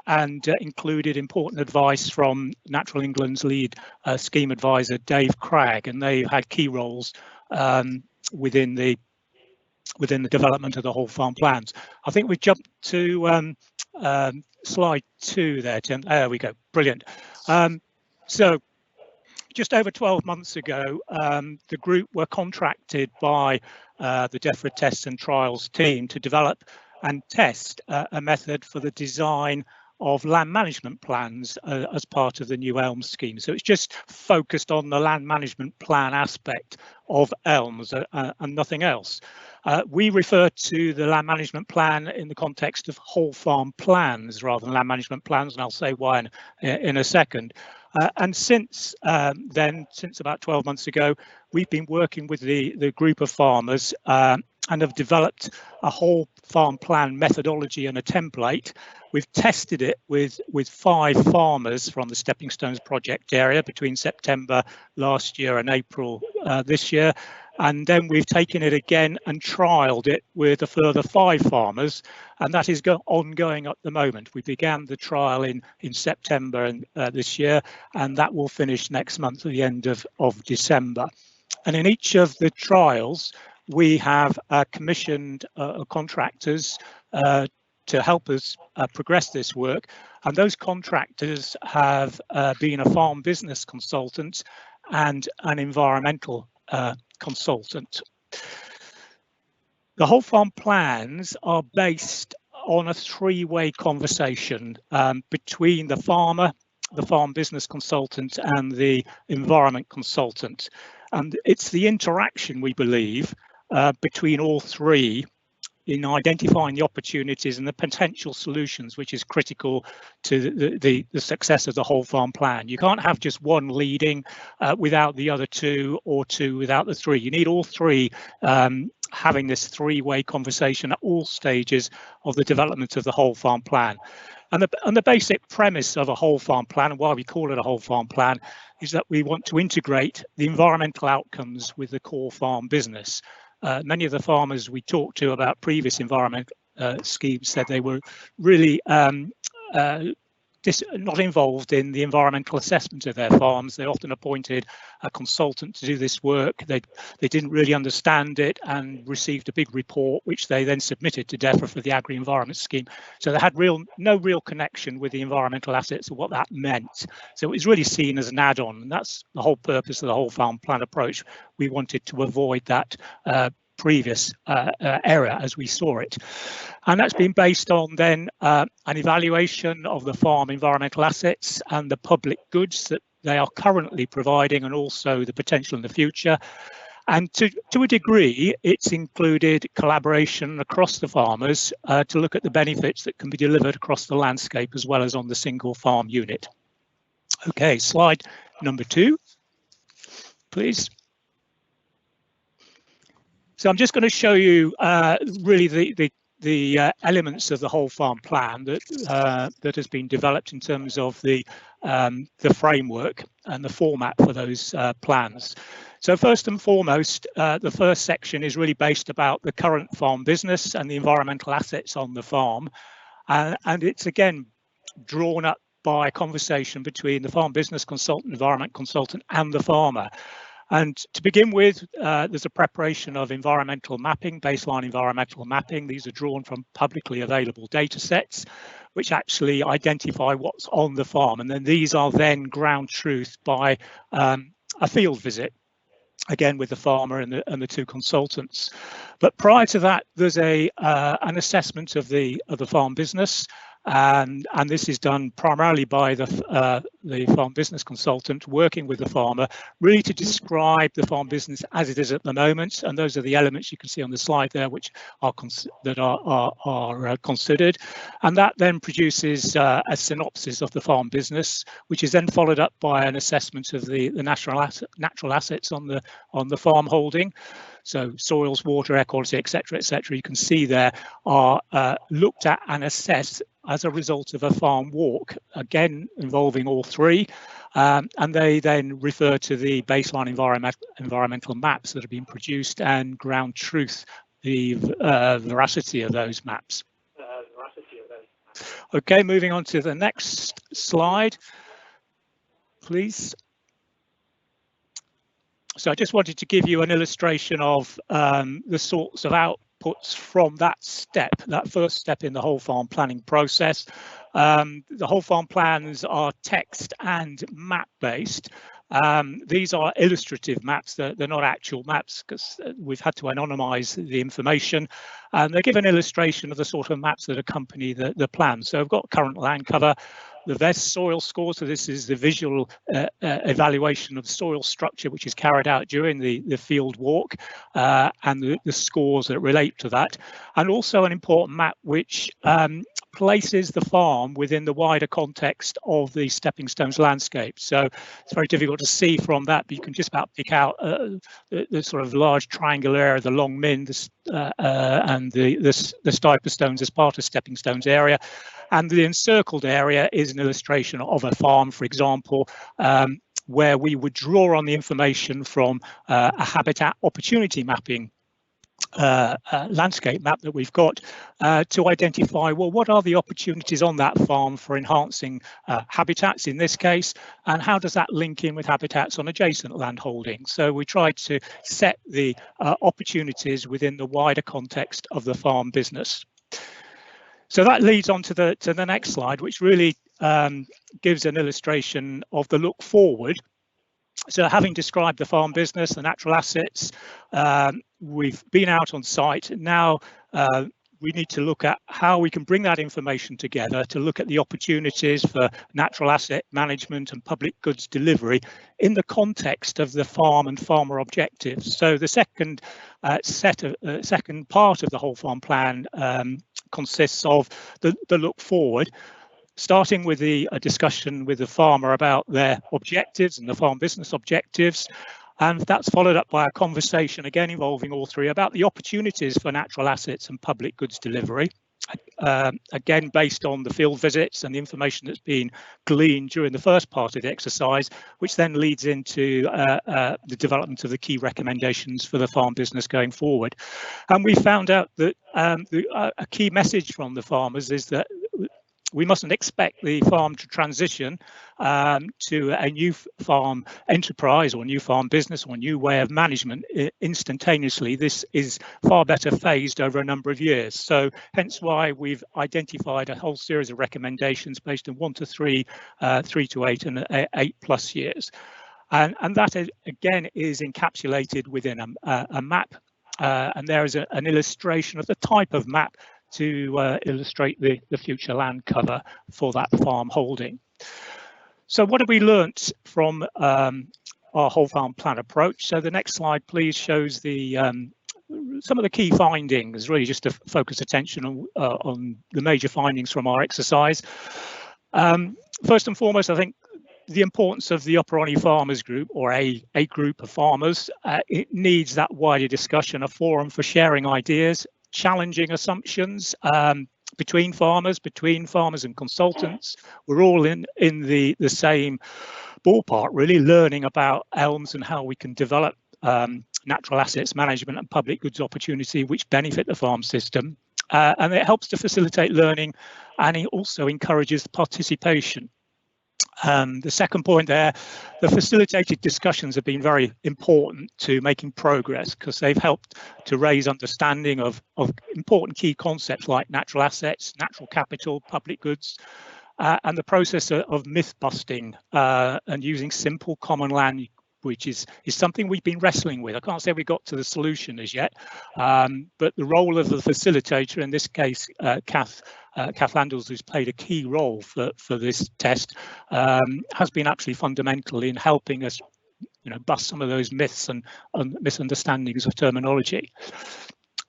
and included important advice from Natural England's lead scheme advisor, Dave Cragg, and they've had key roles within the development of the whole farm plans. I think we jumped to slide 2 there, Tim. There we go. Brilliant. So just over 12 months ago, the group were contracted by the DEFRA Tests and Trials team to develop and test a method for the design of land management plans as part of the new ELMS scheme. So it's just focused on the land management plan aspect of ELMS and nothing else. We refer to the land management plan in the context of whole farm plans rather than land management plans, and I'll say why in a second. And since then, since about 12 months ago, we've been working with the group of farmers and have developed a whole farm plan methodology and a template. We've tested it with 5 farmers from the Stepping Stones project area between September last year and April this year. And then we've taken it again and trialled it with a further 5 farmers, and that is ongoing at the moment. We began the trial in September this year, and that will finish next month at the end of December. And in each of the trials, we have commissioned contractors to help us progress this work, and those contractors have been a farm business consultant and an environmental consultant. The whole farm plans are based on a 3-way conversation between the farmer, the farm business consultant, and the environment consultant. And it's the interaction, we believe, between all 3 in identifying the opportunities and the potential solutions, which is critical to the success of the whole farm plan. You can't have just one leading without the other two, or two without the three. You need all three having this three-way conversation at all stages of the development of the whole farm plan. And the basic premise of a whole farm plan, and why we call it a whole farm plan, is that we want to integrate the environmental outcomes with the core farm business. Many of the farmers we talked to about previous environment schemes said they were really not involved in the environmental assessment of their farms. They often appointed a consultant to do this work. They didn't really understand it and received a big report, which they then submitted to DEFRA for the agri-environment scheme. So they had no real connection with the environmental assets or what that meant. So it was really seen as an add-on, and that's the whole purpose of the whole farm plan approach. We wanted to avoid that previous error as we saw it, and that's been based on then an evaluation of the farm environmental assets and the public goods that they are currently providing, and also the potential in the future. And to a degree, it's included collaboration across the farmers to look at the benefits that can be delivered across the landscape as well as on the single farm unit. Okay, slide number 2, please. So I'm just going to show you really the elements of the whole farm plan that has been developed in terms of the framework and the format for those plans. So first and foremost, the first section is really based about the current farm business and the environmental assets on the farm, and it's again drawn up by a conversation between the farm business consultant, environment consultant, and the farmer. And to begin with, there's a preparation of environmental mapping, baseline environmental mapping. These are drawn from publicly available data sets, which actually identify what's on the farm. And then these are then ground truth by a field visit, again with the farmer and the two consultants. But prior to that, there's an assessment of the farm business. And this is done primarily by the farm business consultant working with the farmer, really to describe the farm business as it is at the moment. And those are the elements you can see on the slide there, which are considered. And that then produces a synopsis of the farm business, which is then followed up by an assessment of the natural assets on the farm holding. So soils, water, air quality, etc., etc. You can see there are looked at and assessed as a result of a farm walk, again involving all three, and they then refer to the baseline environmental maps that have been produced and ground truth the veracity of those maps. Okay, moving on to the next slide, please. So I just wanted to give you an illustration of the sorts of outputs from that first step in the whole farm planning process. The whole farm plans are text and map based. These are illustrative maps, they're not actual maps because we've had to anonymize the information, and they give an illustration of the sort of maps that accompany the plan. So I've got current land cover, the VES soil score, so this is the visual evaluation of soil structure which is carried out during the field walk, and the scores that relate to that, and also an important map which places the farm within the wider context of the stepping stones landscape. So it's very difficult to see from that, but you can just about pick out the sort of large triangular area, the long min, and the stiper stones as part of stepping stones area. And the encircled area is an illustration of a farm, for example, where we would draw on the information from a habitat opportunity mapping landscape map that we've got to identify, well, what are the opportunities on that farm for enhancing habitats in this case, and how does that link in with habitats on adjacent land holdings? So we tried to set the opportunities within the wider context of the farm business. So that leads on to the next slide, which really gives an illustration of the look forward. So having described the farm business, the natural assets, we've been out on site. Now we need to look at how we can bring that information together to look at the opportunities for natural asset management and public goods delivery in the context of the farm and farmer objectives. So the second second part of the whole farm plan consists of the look forward, starting with a discussion with the farmer about their objectives and the farm business objectives. And that's followed up by a conversation, again involving all three, about the opportunities for natural assets and public goods delivery, again based on the field visits and the information that's been gleaned during the first part of the exercise, which then leads into the development of the key recommendations for the farm business going forward. And we found out that a key message from the farmers is that we mustn't expect the farm to transition to a new farm enterprise or a new farm business or a new way of management instantaneously. This is far better phased over a number of years. So hence why we've identified a whole series of recommendations based on 1 to 3, 3 to 8 and 8+ years. And that again is encapsulated within a map. And there is an illustration of the type of map to illustrate the future land cover for that farm holding. So what have we learnt from our whole farm plan approach? So the next slide, please, shows the some of the key findings, really just to focus attention on the major findings from our exercise. First and foremost, I think the importance of the Upper Onny Farmers Group, or a group of farmers. It needs that wider discussion, a forum for sharing ideas, challenging assumptions between farmers and consultants. We're all in the same ballpark, really, learning about elms and how we can develop natural assets management and public goods opportunity which benefit the farm system. And it helps to facilitate learning, and it also encourages participation. The second point there, the facilitated discussions have been very important to making progress, because they've helped to raise understanding of important key concepts like natural assets, natural capital, public goods, and the process of myth busting and using simple common language, which is something we've been wrestling with. I can't say we got to the solution as yet, but the role of the facilitator, in this case, Kath Landels, who's played a key role for this test, has been absolutely fundamental in helping us, bust some of those myths and misunderstandings of terminology.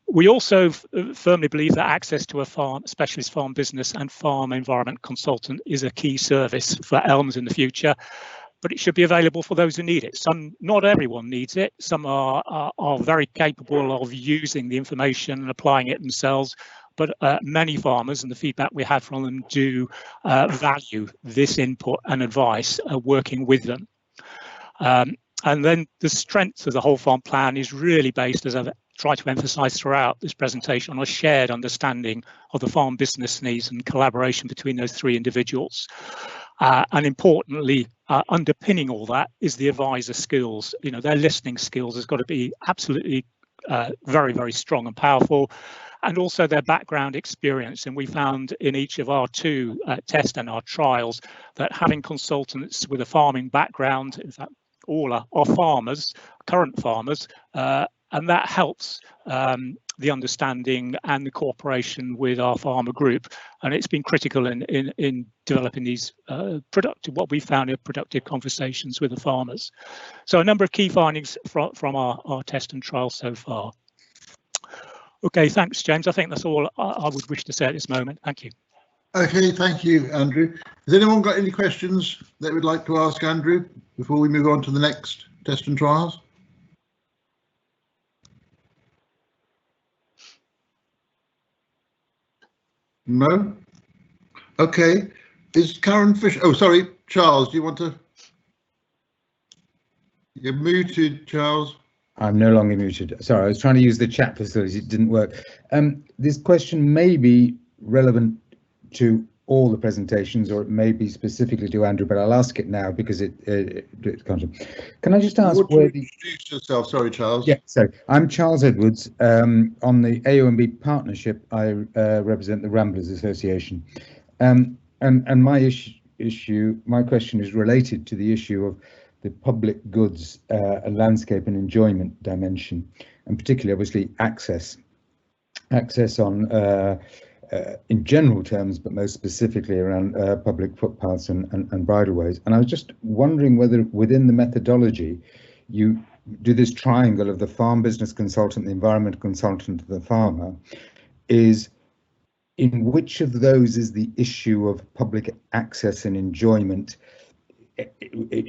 We also firmly believe that access to a specialist farm business and farm environment consultant is a key service for elms in the future, but it should be available for those who need it. Not everyone needs it. Some are very capable of using the information and applying it themselves, but many farmers, and the feedback we had from them, do value this input and advice, working with them. And then the strength of the whole farm plan is really based, as I've tried to emphasise throughout this presentation, on a shared understanding of the farm business needs and collaboration between those three individuals. And importantly, underpinning all that is the advisor skills. Their listening skills has got to be absolutely very, very strong and powerful, and also their background experience. And we found in each of our two tests and our trials that having consultants with a farming background, in fact, all are farmers, current farmers, and that helps the understanding and the cooperation with our farmer group, and it's been critical in developing these what we found are productive conversations with the farmers. So a number of key findings from our test and trial so far. Okay, thanks, James. I think that's all I would wish to say at this moment. Thank you. Okay, thank you, Andrew. Has anyone got any questions they would like to ask Andrew before we move on to the next test and trials? No? Okay. Is Karen Fisher? Oh, sorry, Charles, do you want to? You're muted, Charles. I'm no longer muted. Sorry, I was trying to use the chat facility. It didn't work. This question may be relevant to all the presentations, or it may be specifically to Andrew, but I'll ask it now because it comes. Can I just ask where the... Introduce yourself. Sorry, Charles. Yeah, so I'm Charles Edwards. On the AONB partnership, I represent the Ramblers Association, and my my question is related to the issue of the public goods landscape and enjoyment dimension, and particularly obviously access. access on in general terms, but most specifically around public footpaths and bridleways. And I was just wondering whether within the methodology you do this triangle of the farm business consultant, the environment consultant, the farmer, is in which of those is the issue of public access and enjoyment,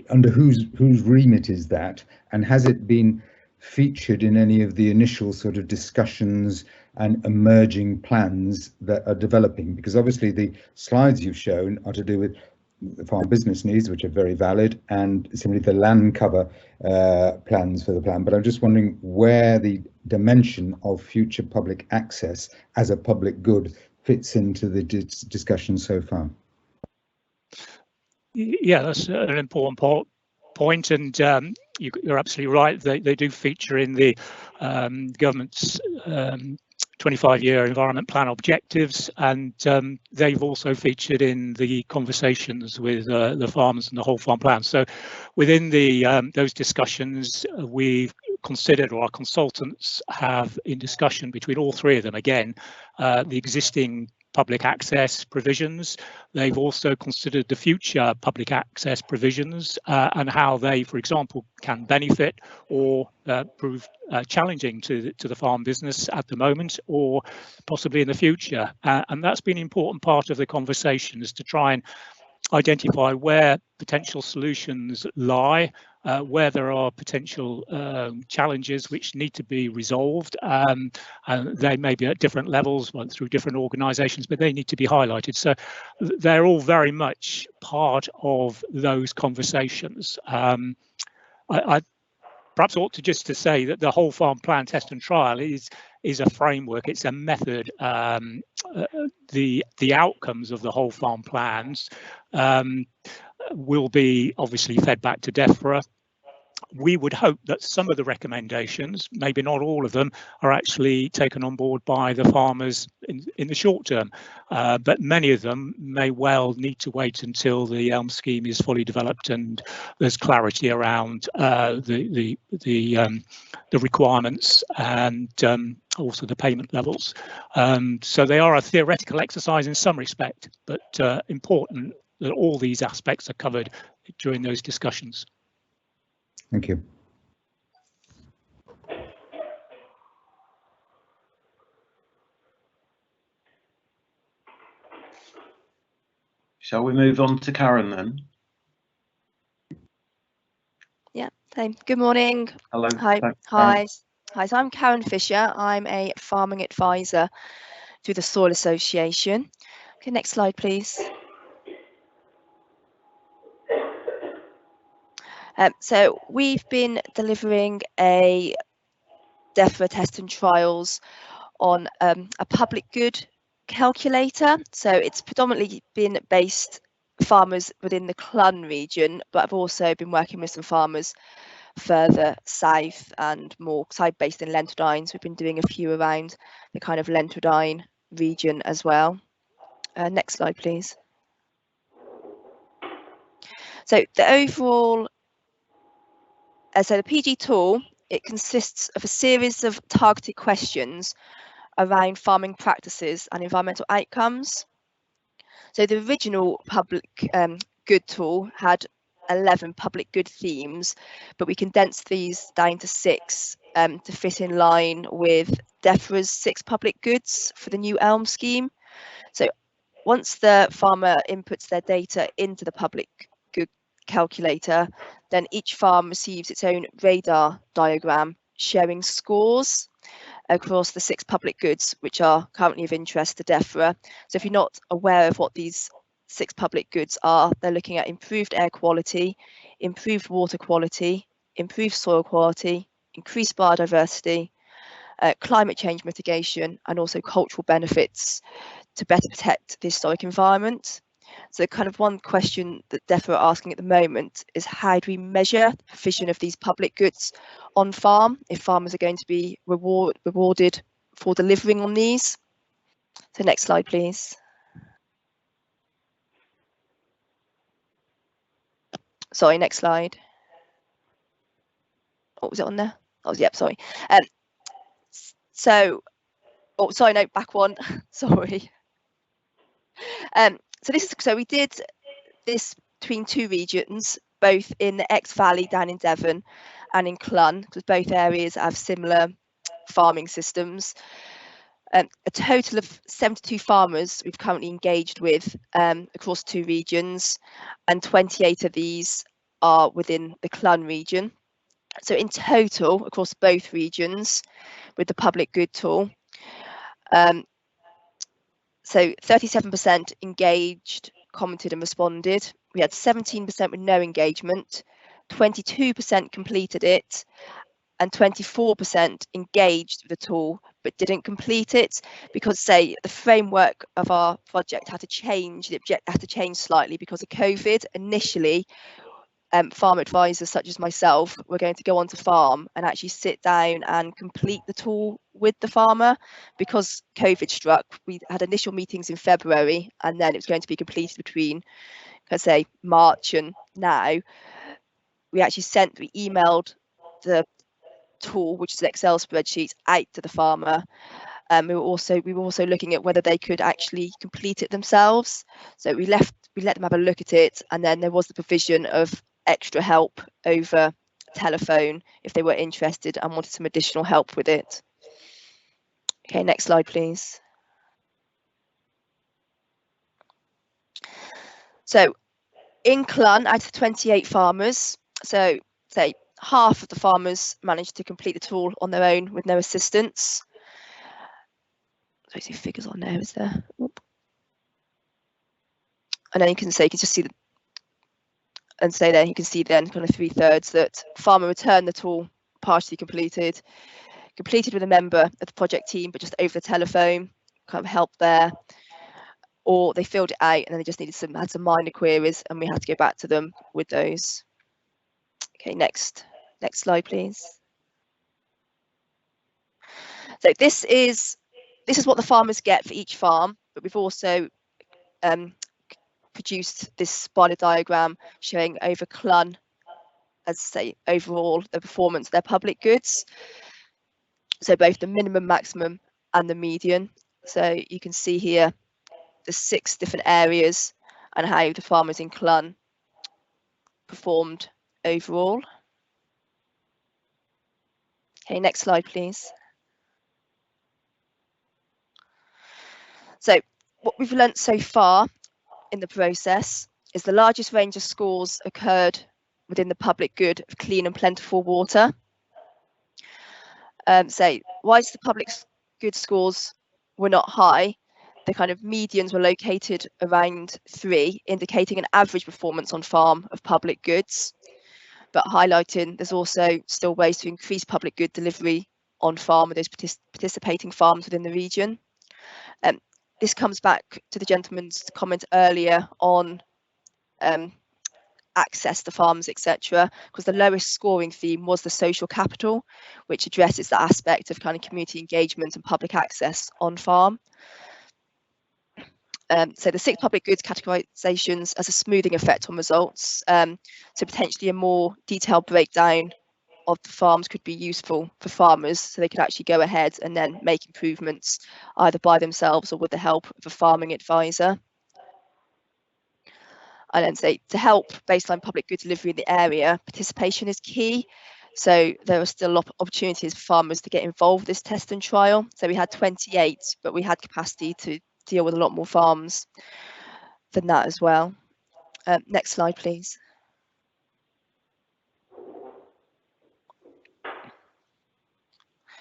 under whose remit is that, and has it been featured in any of the initial sort of discussions and emerging plans that are developing? Because obviously the slides you've shown are to do with the farm business needs, which are very valid, and similarly the land cover plans for the plan. But I'm just wondering where the dimension of future public access as a public good fits into the discussion so far. Yeah, that's an important point, and you're absolutely right. They do feature in the government's 25-year environment plan objectives, and they've also featured in the conversations with the farmers and the whole farm plan. So within those discussions, we've considered, or our consultants have in discussion between all three of them, again, the existing public access provisions. They've also considered the future public access provisions and how they, for example, can benefit or prove challenging to the farm business at the moment or possibly in the future. And that's been an important part of the conversation, is to try and identify where potential solutions lie, where there are potential challenges which need to be resolved, and they may be at different levels, through different organisations, but they need to be highlighted. So they're all very much part of those conversations. I perhaps ought to just to say that the whole farm plan test and trial is a framework, it's a method. The outcomes of the whole farm plans will be obviously fed back to DEFRA. We would hope that some of the recommendations, maybe not all of them, are actually taken on board by the farmers in the short term, but many of them may well need to wait until the ELM scheme is fully developed and there's clarity around the requirements and also the payment levels. So they are a theoretical exercise in some respect, but important that all these aspects are covered during those discussions. Thank you. Shall we move on to Karen then? Yeah, same. Good morning. Hello. Hi. Karen. Hi. Hi. So I'm Karen Fisher. I'm a farming advisor through the Soil Association. Okay, next slide, please. So we've been delivering a DEFRA test and trials on a public good calculator. So it's predominantly been based farmers within the Clun region, but I've also been working with some farmers further south and more side-based in Lentodines. We've been doing a few around the kind of Lentodine region as well. Next slide, please. So the overall so the PG tool, it consists of a series of targeted questions around farming practices and environmental outcomes. So the original public good tool had 11 public good themes, but we condensed these down to 6 to fit in line with DEFRA's 6 public goods for the new ELM scheme. So once the farmer inputs their data into the public good calculator, then each farm receives its own radar diagram showing scores across the 6 public goods which are currently of interest to DEFRA. So if you're not aware of what these 6 public goods are, they're looking at improved air quality, improved water quality, improved soil quality, increased biodiversity, climate change mitigation, and also cultural benefits to better protect the historic environment. So kind of one question that DEFRA are asking at the moment is, how do we measure the provision of these public goods on farm if farmers are going to be rewarded for delivering on these? So next slide, please. Sorry, next slide. What was it on there? Oh, yep, sorry. So Oh, sorry, no, back one. Sorry. So we did this between two regions, both in the Exe Valley down in Devon and in Clun, because both areas have similar farming systems. A total of 72 farmers we've currently engaged with across two regions, and 28 of these are within the Clun region. So in total, across both regions, with the public good tool, so 37% engaged, commented and responded. We had 17% with no engagement, 22% completed it, and 24% engaged with the tool but didn't complete it because, say, the framework of our project had to change, the objective had to change slightly because of COVID. Initially, farm advisors such as myself were going to go onto farm and actually sit down and complete the tool with the farmer. Because COVID struck, we had initial meetings in February and then it was going to be completed between, let's say, March and now. We emailed the tool, which is an Excel spreadsheet, out to the farmer. We were also looking at whether they could actually complete it themselves. So we let them have a look at it, and then there was the provision of extra help over telephone if they were interested and wanted some additional help with it. Okay, next slide, please. So in Clun, out of 28 farmers, so say half of the farmers managed to complete the tool on their own with no assistance. So I see figures on there, is there? Oop. And then you can just see and say there you can see then kind of 3/3 that farmer returned the tool partially completed with a member of the project team, but just over the telephone, kind of help there, or they filled it out and then they just had some minor queries and we had to go back to them with those. Okay, next slide, please. So this is what the farmers get for each farm, but we've also produced this spider diagram showing over Clun, as say overall the performance of their public goods. So both the minimum, maximum and the median. So you can see here the 6 different areas and how the farmers in Clun performed overall. Okay, next slide, please. So what we've learnt so far in the process is the largest range of scores occurred within the public good of clean and plentiful water. So whilst the public good scores were not high, the kind of medians were located around 3, indicating an average performance on farm of public goods, but highlighting there's also still ways to increase public good delivery on farm with those participating farms within the region. This comes back to the gentleman's comment earlier on access to farms, etc., because the lowest scoring theme was the social capital, which addresses the aspect of kind of community engagement and public access on farm. So the 6 public goods categorisations as a smoothing effect on results, so potentially a more detailed breakdown of the farms could be useful for farmers, so they could actually go ahead and then make improvements either by themselves or with the help of a farming advisor. And then say to help baseline public good delivery in the area, participation is key. So there are still opportunities for farmers to get involved with this test and trial. So we had 28, but we had capacity to deal with a lot more farms than that as well. Next slide, please.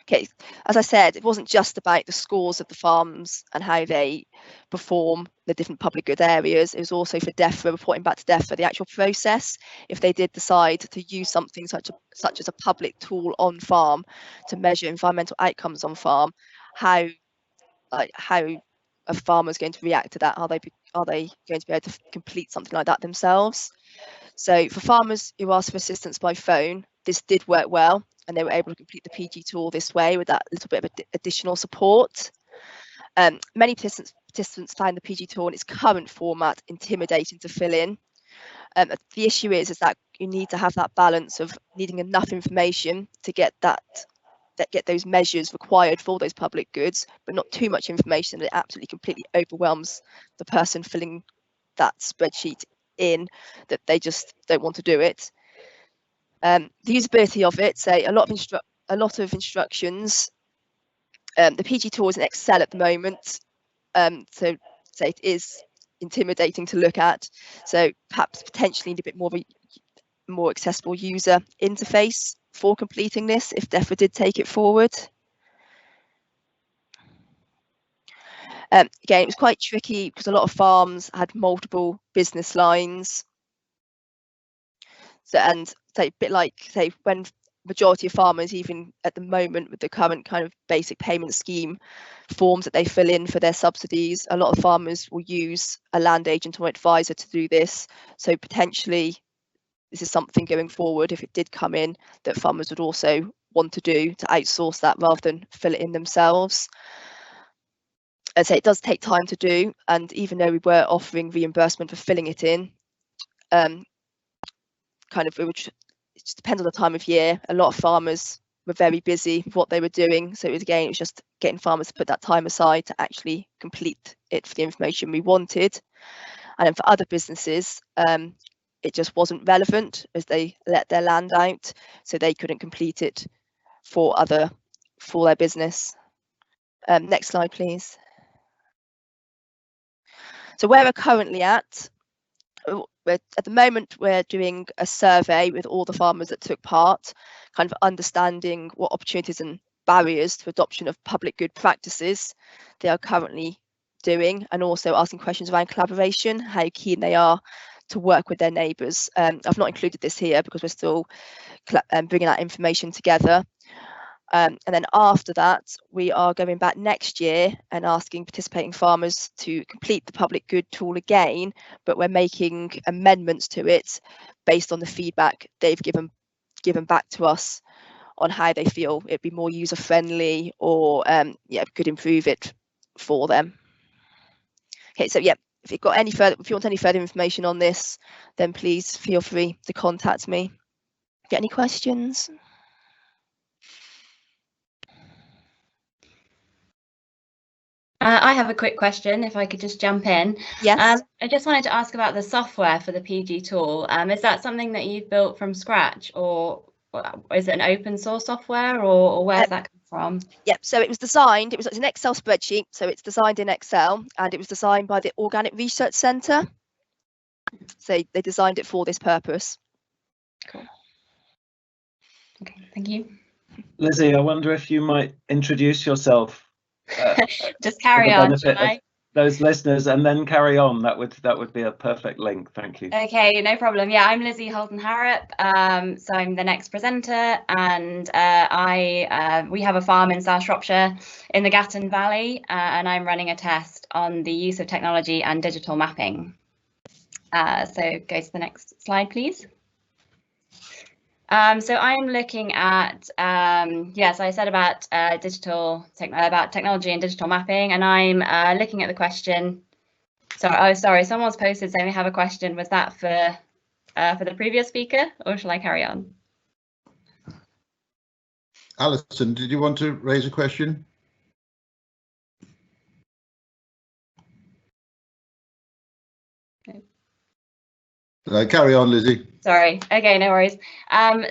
Okay, as I said, it wasn't just about the scores of the farms and how they perform the different public good areas. It was also for DEFRA, reporting back to DEFRA, the actual process. If they did decide to use something such as a public tool on farm to measure environmental outcomes on farm, how a farmer is going to react to that? Are they going to be able to complete something like that themselves? So for farmers who asked for assistance by phone, this did work well, and they were able to complete the PG tool this way with that little bit of additional support. Many participants found the PG tool in its current format intimidating to fill in. The issue is that you need to have that balance of needing enough information to get that get those measures required for those public goods, but not too much information that it absolutely completely overwhelms the person filling that spreadsheet in, that they just don't want to do it. The usability of it, say a lot of instructions. The PG tool is in Excel at the moment, so say it is intimidating to look at. So perhaps potentially need a bit more of a more accessible user interface for completing this if DEFRA did take it forward. Again, it was quite tricky because a lot of farms had multiple business lines. So, and say a bit like, say, when majority of farmers, even at the moment with the current kind of basic payment scheme forms that they fill in for their subsidies, a lot of farmers will use a land agent or advisor to do this. So potentially this is something going forward, if it did come in, that farmers would also want to do, to outsource that rather than fill it in themselves. As I say, it does take time to do, and even though we were offering reimbursement for filling it in, kind of it just depends on the time of year. A lot of farmers were very busy with what they were doing, so it was just getting farmers to put that time aside to actually complete it for the information we wanted. And then for other businesses, it just wasn't relevant as they let their land out, so they couldn't complete it for their business. Next slide, please. So where we're currently at the moment, we're doing a survey with all the farmers that took part, kind of understanding what opportunities and barriers to adoption of public good practices they are currently doing, and also asking questions around collaboration, how keen they are to work with their neighbours. I've not included this here because we're still bringing that information together. And then after that, we are going back next year and asking participating farmers to complete the public good tool again, but we're making amendments to it based on the feedback they've given back to us on how they feel it'd be more user friendly, or could improve it for them. Okay, so yeah, if you want any further information on this, then please feel free to contact me. Get any questions? I have a quick question, if I could just jump in. Yes. I just wanted to ask about the software for the PG tool. Is that something that you've built from scratch, or is it an open source software, or where's that come from? Yeah, so it was designed, it's an Excel spreadsheet, so it's designed in Excel, and it was designed by the Organic Research Centre. So they designed it for this purpose. Cool. Okay, thank you. Lizzie, I wonder if you might introduce yourself. Just carry on, shall I? Those listeners, and then carry on. That would be a perfect link. Thank you. Okay, no problem. Yeah, I'm Lizzie Holton Harrop. So I'm the next presenter, and we have a farm in South Shropshire in the Gatton Valley, and I'm running a test on the use of technology and digital mapping. So go to the next slide, please. So I'm looking at, yes, I said about technology and digital mapping, and I'm looking at the question. Sorry, someone's posted saying we have a question. Was that for the previous speaker, or shall I carry on? Alison, did you want to raise a question? Carry on, Lizzie. Sorry. Okay, no worries.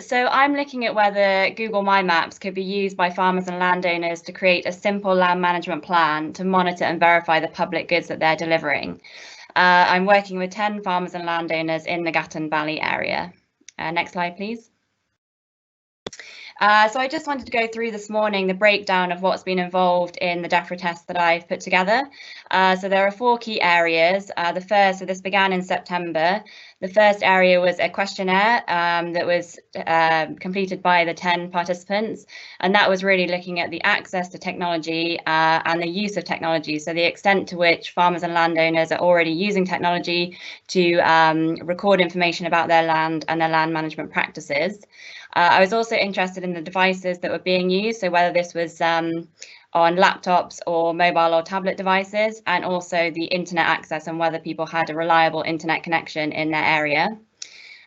So I'm looking at whether Google My Maps could be used by farmers and landowners to create a simple land management plan to monitor and verify the public goods that they're delivering. I'm working with 10 farmers and landowners in the Gatton Valley area. Next slide, please. So I just wanted to go through this morning the breakdown of what's been involved in the DEFRA test that I've put together. So there are 4 key areas. So this began in September. The first area was a questionnaire that was completed by the 10 participants, and that was really looking at the access to technology and the use of technology. So the extent to which farmers and landowners are already using technology to record information about their land and their land management practices. I was also interested in the devices that were being used, so whether this was on laptops or mobile or tablet devices, and also the internet access and whether people had a reliable internet connection in their area.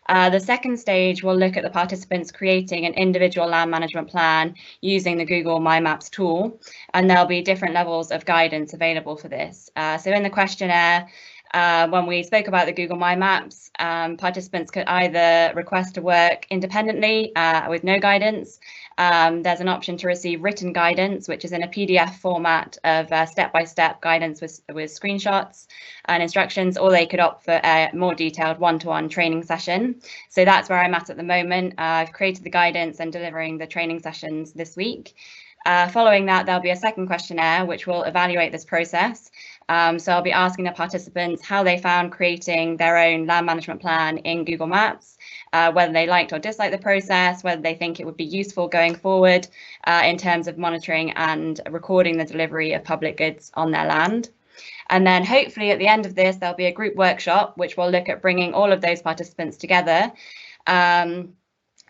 The second stage will look at the participants creating an individual land management plan using the Google My Maps tool, and there'll be different levels of guidance available for this. So in the questionnaire, when we spoke about the Google My Maps, participants could either request to work independently with no guidance. There's an option to receive written guidance, which is in a PDF format of step-by-step guidance with screenshots and instructions, or they could opt for a more detailed one-to-one training session. So that's where I'm at the moment. I've created the guidance and delivering the training sessions this week. Following that, there'll be a second questionnaire which will evaluate this process. So I'll be asking the participants how they found creating their own land management plan in Google Maps, whether they liked or disliked the process, whether they think it would be useful going forward in terms of monitoring and recording the delivery of public goods on their land. And then hopefully at the end of this, there'll be a group workshop which will look at bringing all of those participants together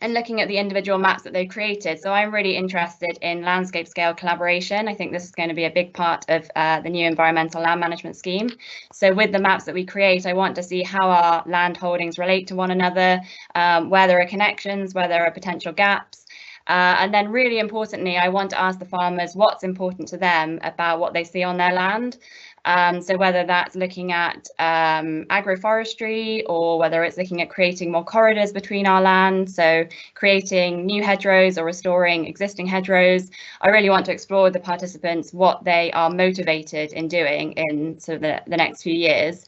and looking at the individual maps that they've created. So I'm really interested in landscape scale collaboration. I think this is going to be a big part of the new environmental land management scheme. So with the maps that we create, I want to see how our land holdings relate to one another, where there are connections, where there are potential gaps. And then really importantly, I want to ask the farmers what's important to them about what they see on their land. So whether that's looking at agroforestry or whether it's looking at creating more corridors between our land, so creating new hedgerows or restoring existing hedgerows, I really want to explore with the participants what they are motivated in doing in sort of the next few years.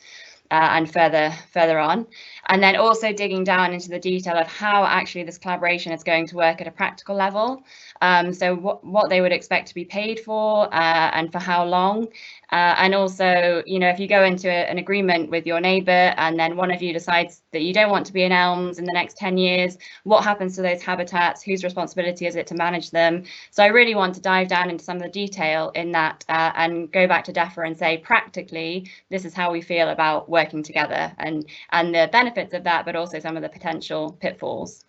And further on, and then also digging down into the detail of how actually this collaboration is going to work at a practical level. So what they would expect to be paid for and for how long. And also, you know, if you go into an agreement with your neighbour and then one of you decides that you don't want to be in elms in the next 10 years, what happens to those habitats? Whose responsibility is it to manage them? So I really want to dive down into some of the detail in that and go back to DEFRA and say, practically, this is how we feel about working together and the benefits of that, but also some of the potential pitfalls.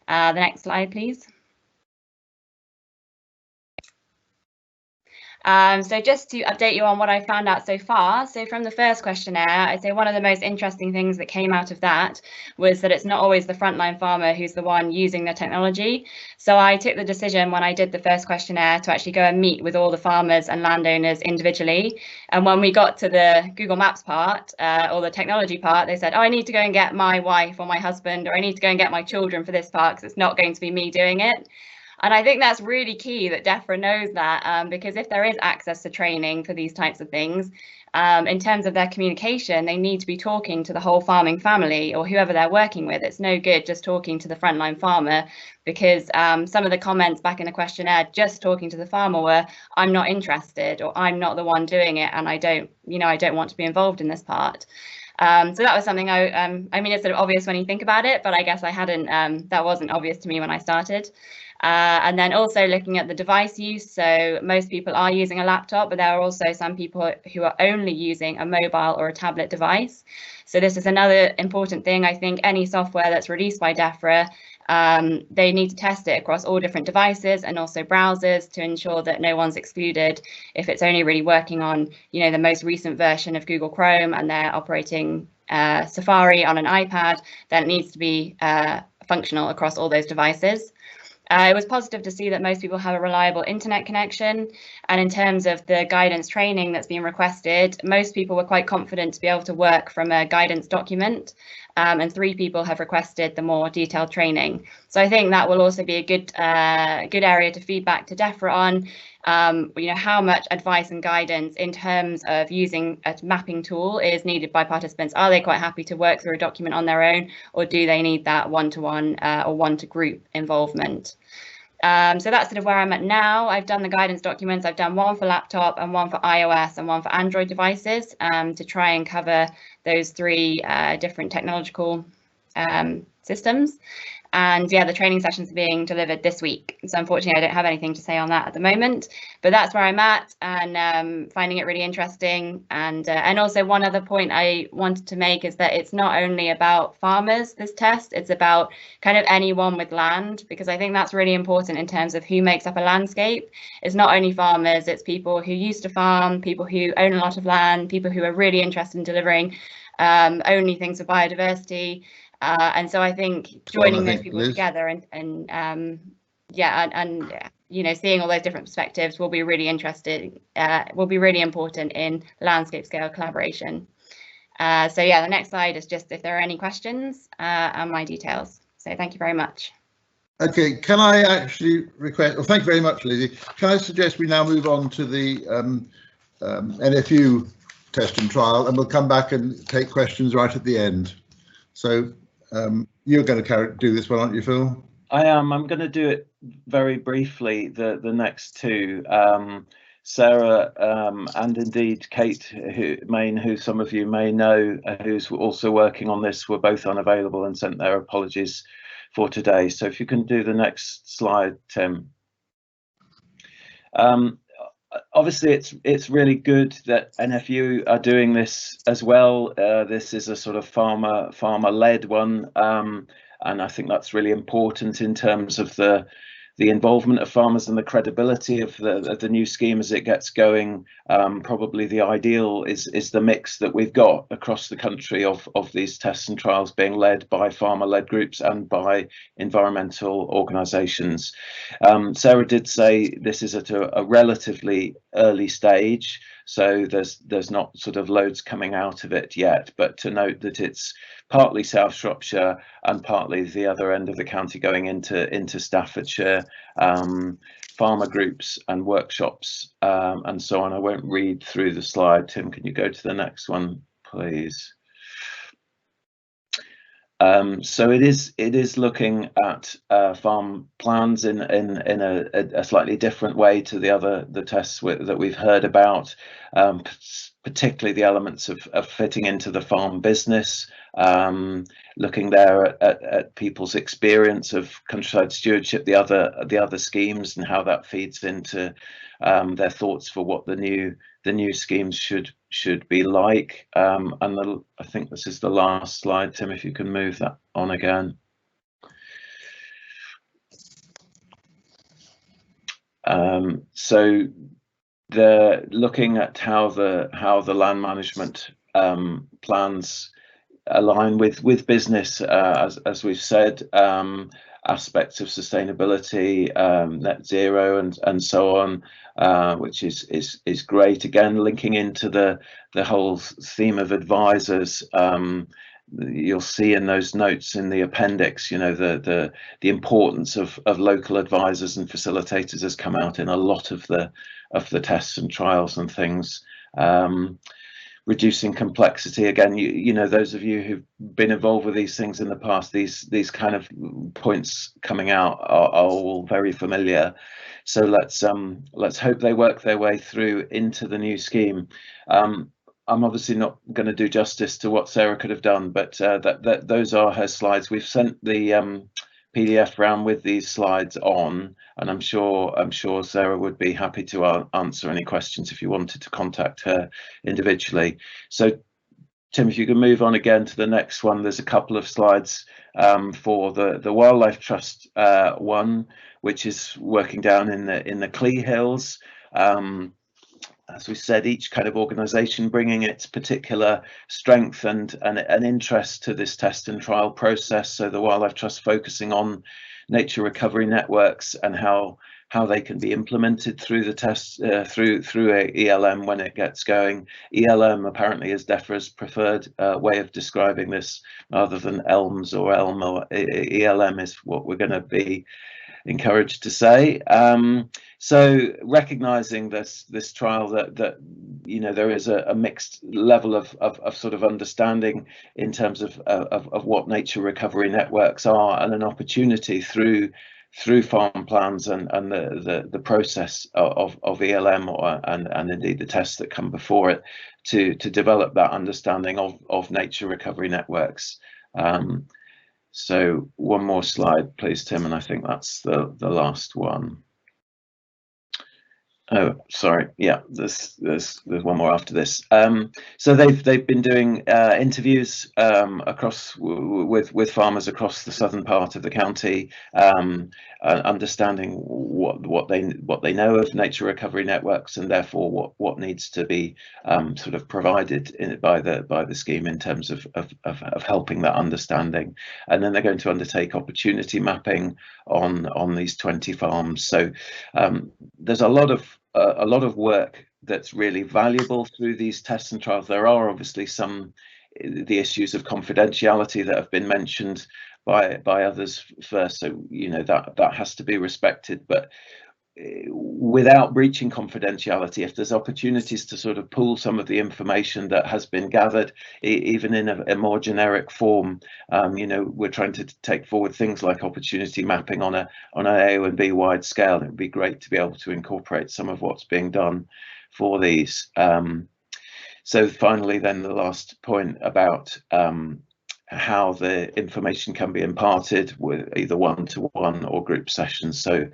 The next slide, please. So just to update you on what I found out so far. So from the first questionnaire, I'd say one of the most interesting things that came out of that was that it's not always the frontline farmer who's the one using the technology. So I took the decision when I did the first questionnaire to actually go and meet with all the farmers and landowners individually. And when we got to the Google Maps part or the technology part, they said, oh, I need to go and get my wife or my husband, or I need to go and get my children for this part because it's not going to be me doing it. And I think that's really key that DEFRA knows that, because if there is access to training for these types of things, in terms of their communication, they need to be talking to the whole farming family or whoever they're working with. It's no good just talking to the frontline farmer, because some of the comments back in the questionnaire just talking to the farmer were, I'm not interested, or I'm not the one doing it, and I don't want to be involved in this part. So that was something I mean, it's sort of obvious when you think about it, but I guess I hadn't, that wasn't obvious to me when I started. And then also looking at the device use. So most people are using a laptop, but there are also some people who are only using a mobile or a tablet device. So this is another important thing. I think any software that's released by DEFRA, they need to test it across all different devices and also browsers to ensure that no one's excluded. If it's only really working on, you know, the most recent version of Google Chrome and they're operating Safari on an iPad, then it needs to be functional across all those devices. It was positive to see that most people have a reliable internet connection, and in terms of the guidance training that's been requested, most people were quite confident to be able to work from a guidance document, and 3 people have requested the more detailed training. So I think that will also be a good area to feedback to DEFRA on. You know, how much advice and guidance in terms of using a mapping tool is needed by participants. Are they quite happy to work through a document on their own, or do they need that one-to-one or one-to-group involvement? So that's sort of where I'm at now. I've done the guidance documents. I've done one for laptop and one for iOS and one for Android devices to try and cover those 3 different technological systems. And yeah, the training sessions are being delivered this week. So unfortunately, I don't have anything to say on that at the moment, but that's where I'm at, and finding it really interesting. And also one other point I wanted to make is that it's not only about farmers, this test, it's about kind of anyone with land, because I think that's really important in terms of who makes up a landscape. It's not only farmers, it's people who used to farm, people who own a lot of land, people who are really interested in delivering only things for biodiversity. And so I think joining those people together and you know, seeing all those different perspectives will be really interesting, will be really important in landscape scale collaboration. So yeah, the next slide is just if there are any questions and my details. So thank you very much. Okay, can I actually request, well, thank you very much, Lizzie. Can I suggest we now move on to the NFU test and trial, and we'll come back and take questions right at the end. So you're going to do this one, aren't you, Phil? I am. I'm going to do it very briefly, the next two. Sarah and indeed Kate Main, who some of you may know, who's also working on this, were both unavailable and sent their apologies for today. So if you can do the next slide, Tim. Obviously, it's really good that NFU are doing this as well. This is a sort of farmer-led one, and I think that's really important in terms of the involvement of farmers and the credibility of the new scheme as it gets going. Probably the ideal is the mix that we've got across the country of these tests and trials being led by farmer-led groups and by environmental organisations. Sarah did say this is at a relatively early stage, so there's not sort of loads coming out of it yet, but to note that it's partly South Shropshire and partly the other end of the county going into Staffordshire, farmer groups and workshops and so on. I won't read through the slide. Tim, can you go to the next one, please? So it is looking at farm plans in a slightly different way to the tests that we've heard about, particularly the elements of fitting into the farm business, looking there at people's experience of countryside stewardship, the other schemes, and how that feeds into their thoughts for what the new schemes should be like. And I think this is the last slide, Tim, if you can move that on again. So they're looking at how the land management plans align with business, as we've said, aspects of sustainability, net zero, and so on, which is great. Again, linking into the whole theme of advisors. You'll see in those notes in the appendix, you know, the importance of local advisors and facilitators has come out in a lot of the tests and trials and things. Reducing complexity, again, you know, those of you who've been involved with these things in the past, these kind of points coming out are all very familiar. So let's hope they work their way through into the new scheme. I'm obviously not going to do justice to what Sarah could have done, but those are her slides. We've sent the PDF round with these slides on, and I'm sure Sarah would be happy to answer any questions if you wanted to contact her individually. So Tim, if you can move on again to the next one. There's a couple of slides for the Wildlife Trust one, which is working down in the Clee Hills. As we said, each kind of organisation bringing its particular strength and an interest to this test and trial process. So the Wildlife Trust focusing on nature recovery networks and how they can be implemented through the test through a ELM when it gets going. ELM apparently is DEFRA's preferred way of describing this, rather than ELMS or ELM. Or ELM is what we're going to be encouraged to say. So recognizing this trial that you know there is a mixed level of sort of understanding in terms of what nature recovery networks are, and an opportunity through farm plans and the process of ELM and indeed the tests that come before it to develop that understanding of nature recovery networks. So one more slide, please, Tim, and I think that's the last one. Oh, sorry. Yeah, there's one more after this. So they've been doing interviews across with farmers across the southern part of the county, understanding what they know of nature recovery networks, and therefore what needs to be sort of provided by the scheme in terms of helping that understanding. And then they're going to undertake opportunity mapping on these 20 farms. So there's a lot of work that's really valuable through these tests and trials. There are obviously the issues of confidentiality that have been mentioned by others first, so you know that has to be respected, but without breaching confidentiality, if there's opportunities to sort of pool some of the information that has been gathered, even in a more generic form, you know, we're trying to take forward things like opportunity mapping on an AONB wide scale. It would be great to be able to incorporate some of what's being done for these. So finally, then the last point about how the information can be imparted with either one-to-one or group sessions. So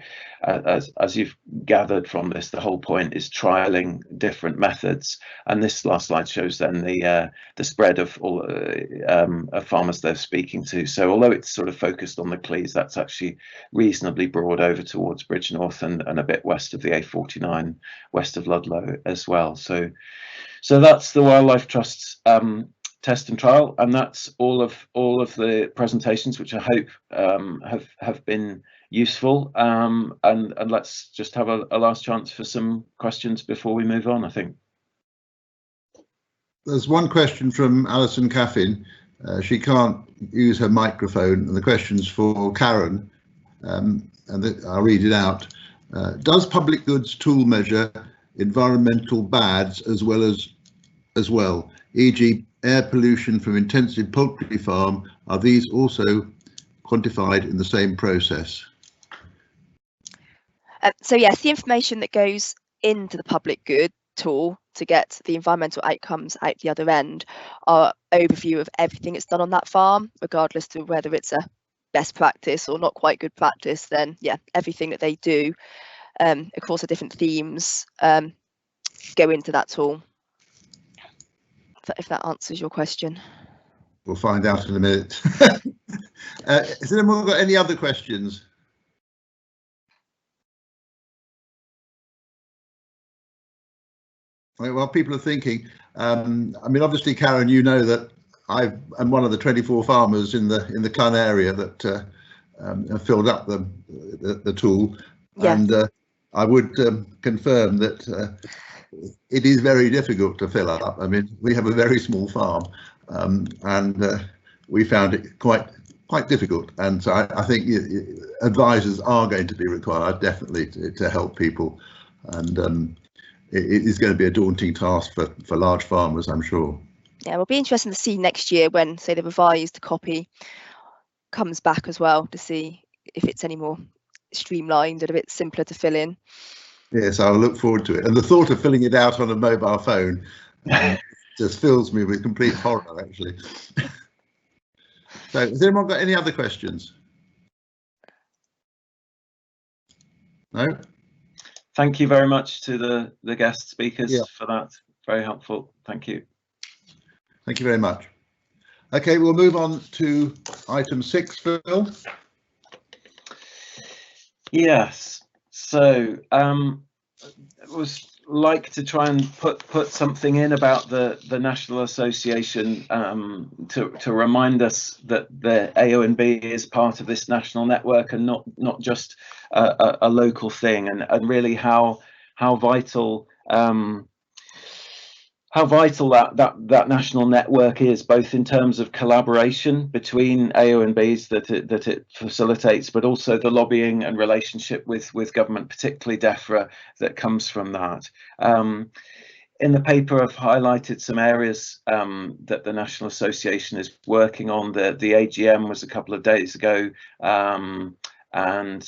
as you've gathered from this, the whole point is trialing different methods, and this last slide shows then the spread of all of farmers they're speaking to. So although it's sort of focused on the Clees, that's actually reasonably broad over towards Bridgnorth and a bit west of the A49, west of Ludlow as well. So that's the Wildlife Trust's test and trial, and that's all of the presentations, which I hope have been useful. And let's just have a last chance for some questions before we move on, I think. There's one question from Alison Caffin. She can't use her microphone, and the question's for Karen, and I'll read it out. Does public goods tool measure environmental bads as well, e.g. air pollution from intensive poultry farm? Are these also quantified in the same process? So yes, the information that goes into the public good tool to get the environmental outcomes out the other end are overview of everything that's done on that farm, regardless of whether it's a best practice or not quite good practice. Then yeah, everything that they do across the different themes go into that tool. If that answers your question. We'll find out in a minute. Has anyone got any other questions? Well, people are thinking. I mean, obviously, Karen, you know that I'm one of the 24 farmers in the Clun area that have filled up the tool, yeah. And I would confirm that it is very difficult to fill up. I mean, we have a very small farm, and we found it quite difficult. And so I think advisors are going to be required, definitely, to help people. And it is going to be a daunting task for large farmers, I'm sure. Yeah, it'll be interesting to see next year when, say, the revised copy comes back as well, to see if it's any more streamlined and a bit simpler to fill in. Yes, I'll look forward to it. And the thought of filling it out on a mobile phone just fills me with complete horror, actually. So, has anyone got any other questions? No? Thank you very much to the guest speakers for that. Very helpful. Thank you. Thank you very much. Okay, we'll move on to item 6, Phil. Yes. So was like to try and put something in about the National Association to remind us that the AONB is part of this national network and not just a local thing, and really how vital that national network is, both in terms of collaboration between AONBs that it facilitates, but also the lobbying and relationship with government, particularly DEFRA, that comes from that. In the paper, I've highlighted some areas that the National Association is working on. The AGM was a couple of days ago, and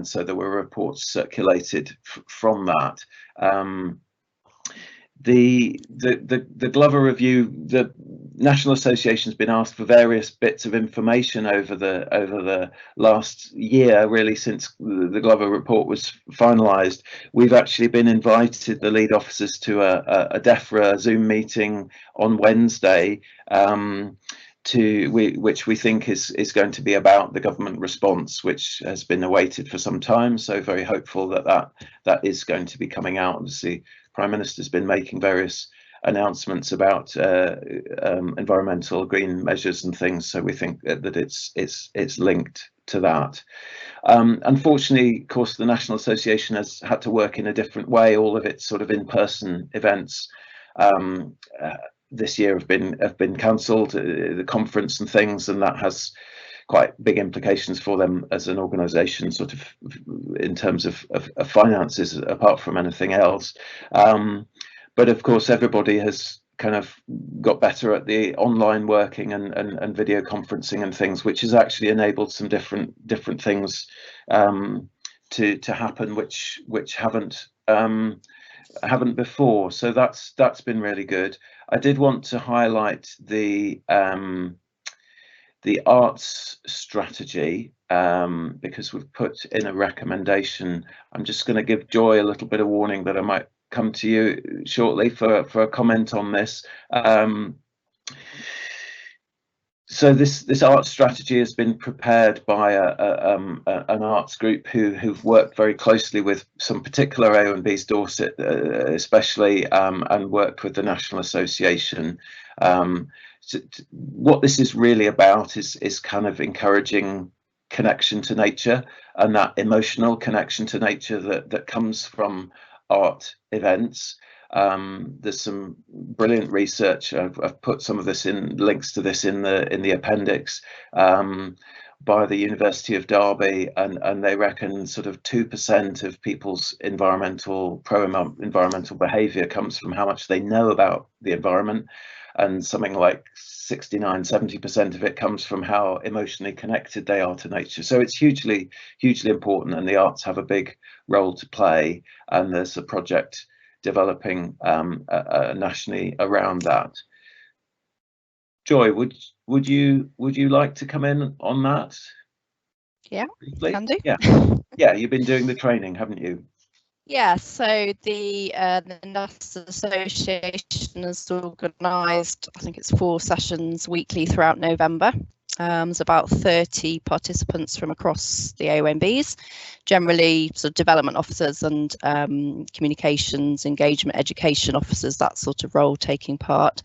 so there were reports circulated from that. The Glover review, National Association's been asked for various bits of information over the last year, really, since the Glover report was finalised. We've actually been invited, the lead officers, to a DEFRA Zoom meeting on Wednesday, which we think is going to be about the government response, which has been awaited for some time. So very hopeful that is going to be coming out. Obviously, Prime Minister's been making various announcements about environmental green measures and things, so we think that it's linked to that. Unfortunately, of course, the National Association has had to work in a different way. All of its sort of in-person events this year have been cancelled, the conference and things, and that has quite big implications for them as an organisation, sort of in terms of finances, apart from anything else. But of course, everybody has kind of got better at the online working and video conferencing and things, which has actually enabled some different things to happen, which haven't before. So that's been really good. I did want to highlight the arts strategy, because we've put in a recommendation. I'm just going to give Joy a little bit of warning that I might come to you shortly for a comment on this. So this art strategy has been prepared by an arts group who've worked very closely with some particular AONBs, Dorset especially, and worked with the National Association. What this is really about is kind of encouraging connection to nature, and that emotional connection to nature that comes from art events. There's some brilliant research. I've put some of this in, links to this in the appendix, by the University of Derby, and they reckon sort of 2% of people's environmental behaviour comes from how much they know about the environment, and something like 69–70% of it comes from how emotionally connected they are to nature. So it's hugely important, and the arts have a big role to play, and there's a project developing nationally around that. Joy, would you like to come in on that? Yeah, briefly? can do. Yeah, you've been doing the training, haven't you? Yeah, so the National Association has organised, I think it's 4 sessions weekly throughout November. There's about 30 participants from across the AONBs, generally sort of development officers and communications, engagement, education officers, that sort of role taking part.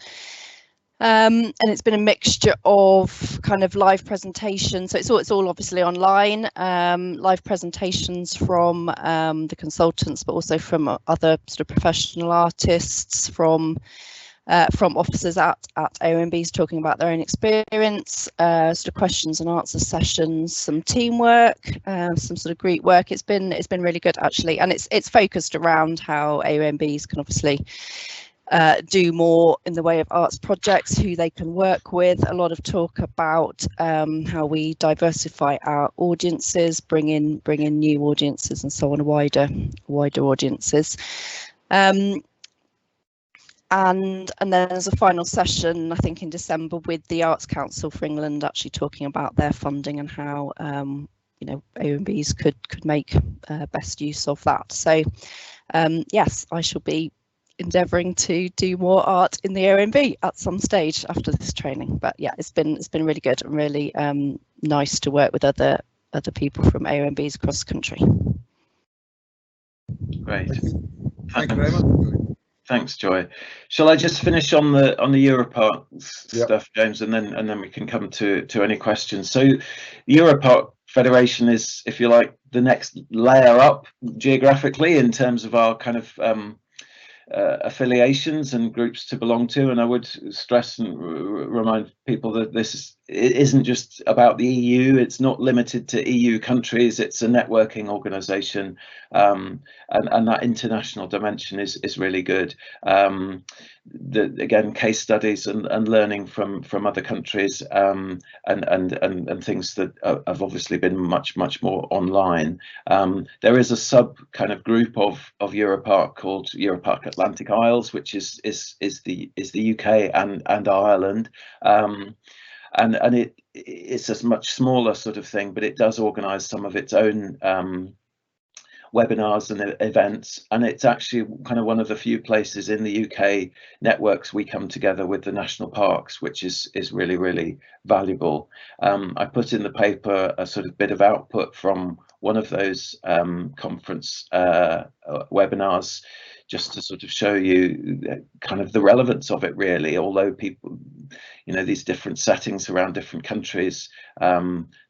And it's been a mixture of kind of live presentations, so it's all obviously online, live presentations from the consultants, but also from other sort of professional artists, from officers at AONBs talking about their own experience, sort of questions and answer sessions, some teamwork, some sort of group work. It's been really good actually, and it's focused around how AONBs can obviously do more in the way of arts projects, who they can work with. A lot of talk about how we diversify our audiences, bring in new audiences, and so on, wider audiences. And then there's a final session, I think, in December with the Arts Council for England, actually talking about their funding and how you know, AONBs could make best use of that. So yes, I shall be endeavouring to do more art in the AONB at some stage after this training. But yeah, it's been really good and really nice to work with other people from AONBs across the country. Great. Thank you very much. Thanks, Joy. Shall I just finish on the Europart Yep. stuff, James, and then we can come to any questions. So, Europart Federation is, if you like, the next layer up geographically in terms of our kind of affiliations and groups to belong to. And I would stress and remind people that this isn't just about the EU. It's not limited to EU countries. It's a networking organisation, and that international dimension is really good. Again, case studies and learning from other countries, and things that have obviously been much more online. There is a sub kind of group of Europark called Europark Atlantic Isles, which is the UK and Ireland. And it's a much smaller sort of thing, but it does organise some of its own webinars and events, and it's actually kind of one of the few places in the UK networks we come together with the national parks, which is really valuable. I put in the paper a sort of bit of output from one of those conference webinars, just to sort of show you kind of the relevance of it, really. Although people, you know, these different settings around different countries,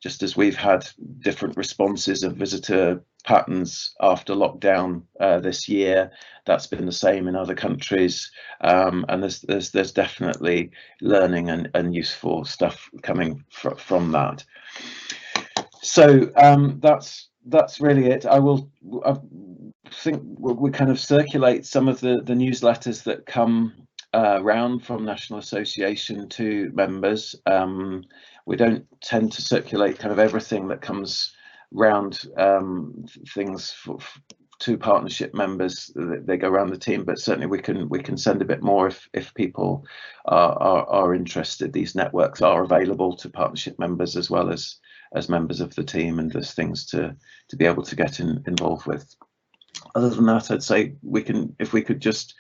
just as we've had different responses of visitor patterns after lockdown this year, that's been the same in other countries, and there's definitely learning and useful stuff coming from that. So that's really it. I think we kind of circulate some of the newsletters that come round from National Association to members. We don't tend to circulate kind of everything that comes round things to partnership members. They go around the team, but certainly we can send a bit more if people are interested. These networks are available to partnership members as well as members of the team, and there's things to be able to get involved with. Other than that, I'd say if we could just,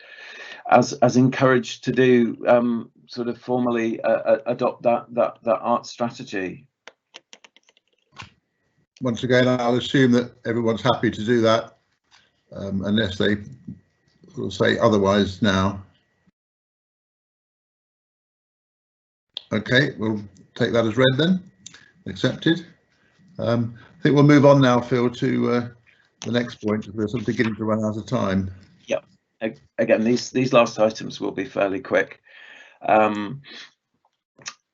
as encouraged to do, sort of formally adopt that art strategy. Once again, I'll assume that everyone's happy to do that, unless they will say otherwise now. Okay, we'll take that as read then. Accepted. I think we'll move on now, Phil, to the next point. We're sort of beginning to run out of time. Yep. Again, these last items will be fairly quick.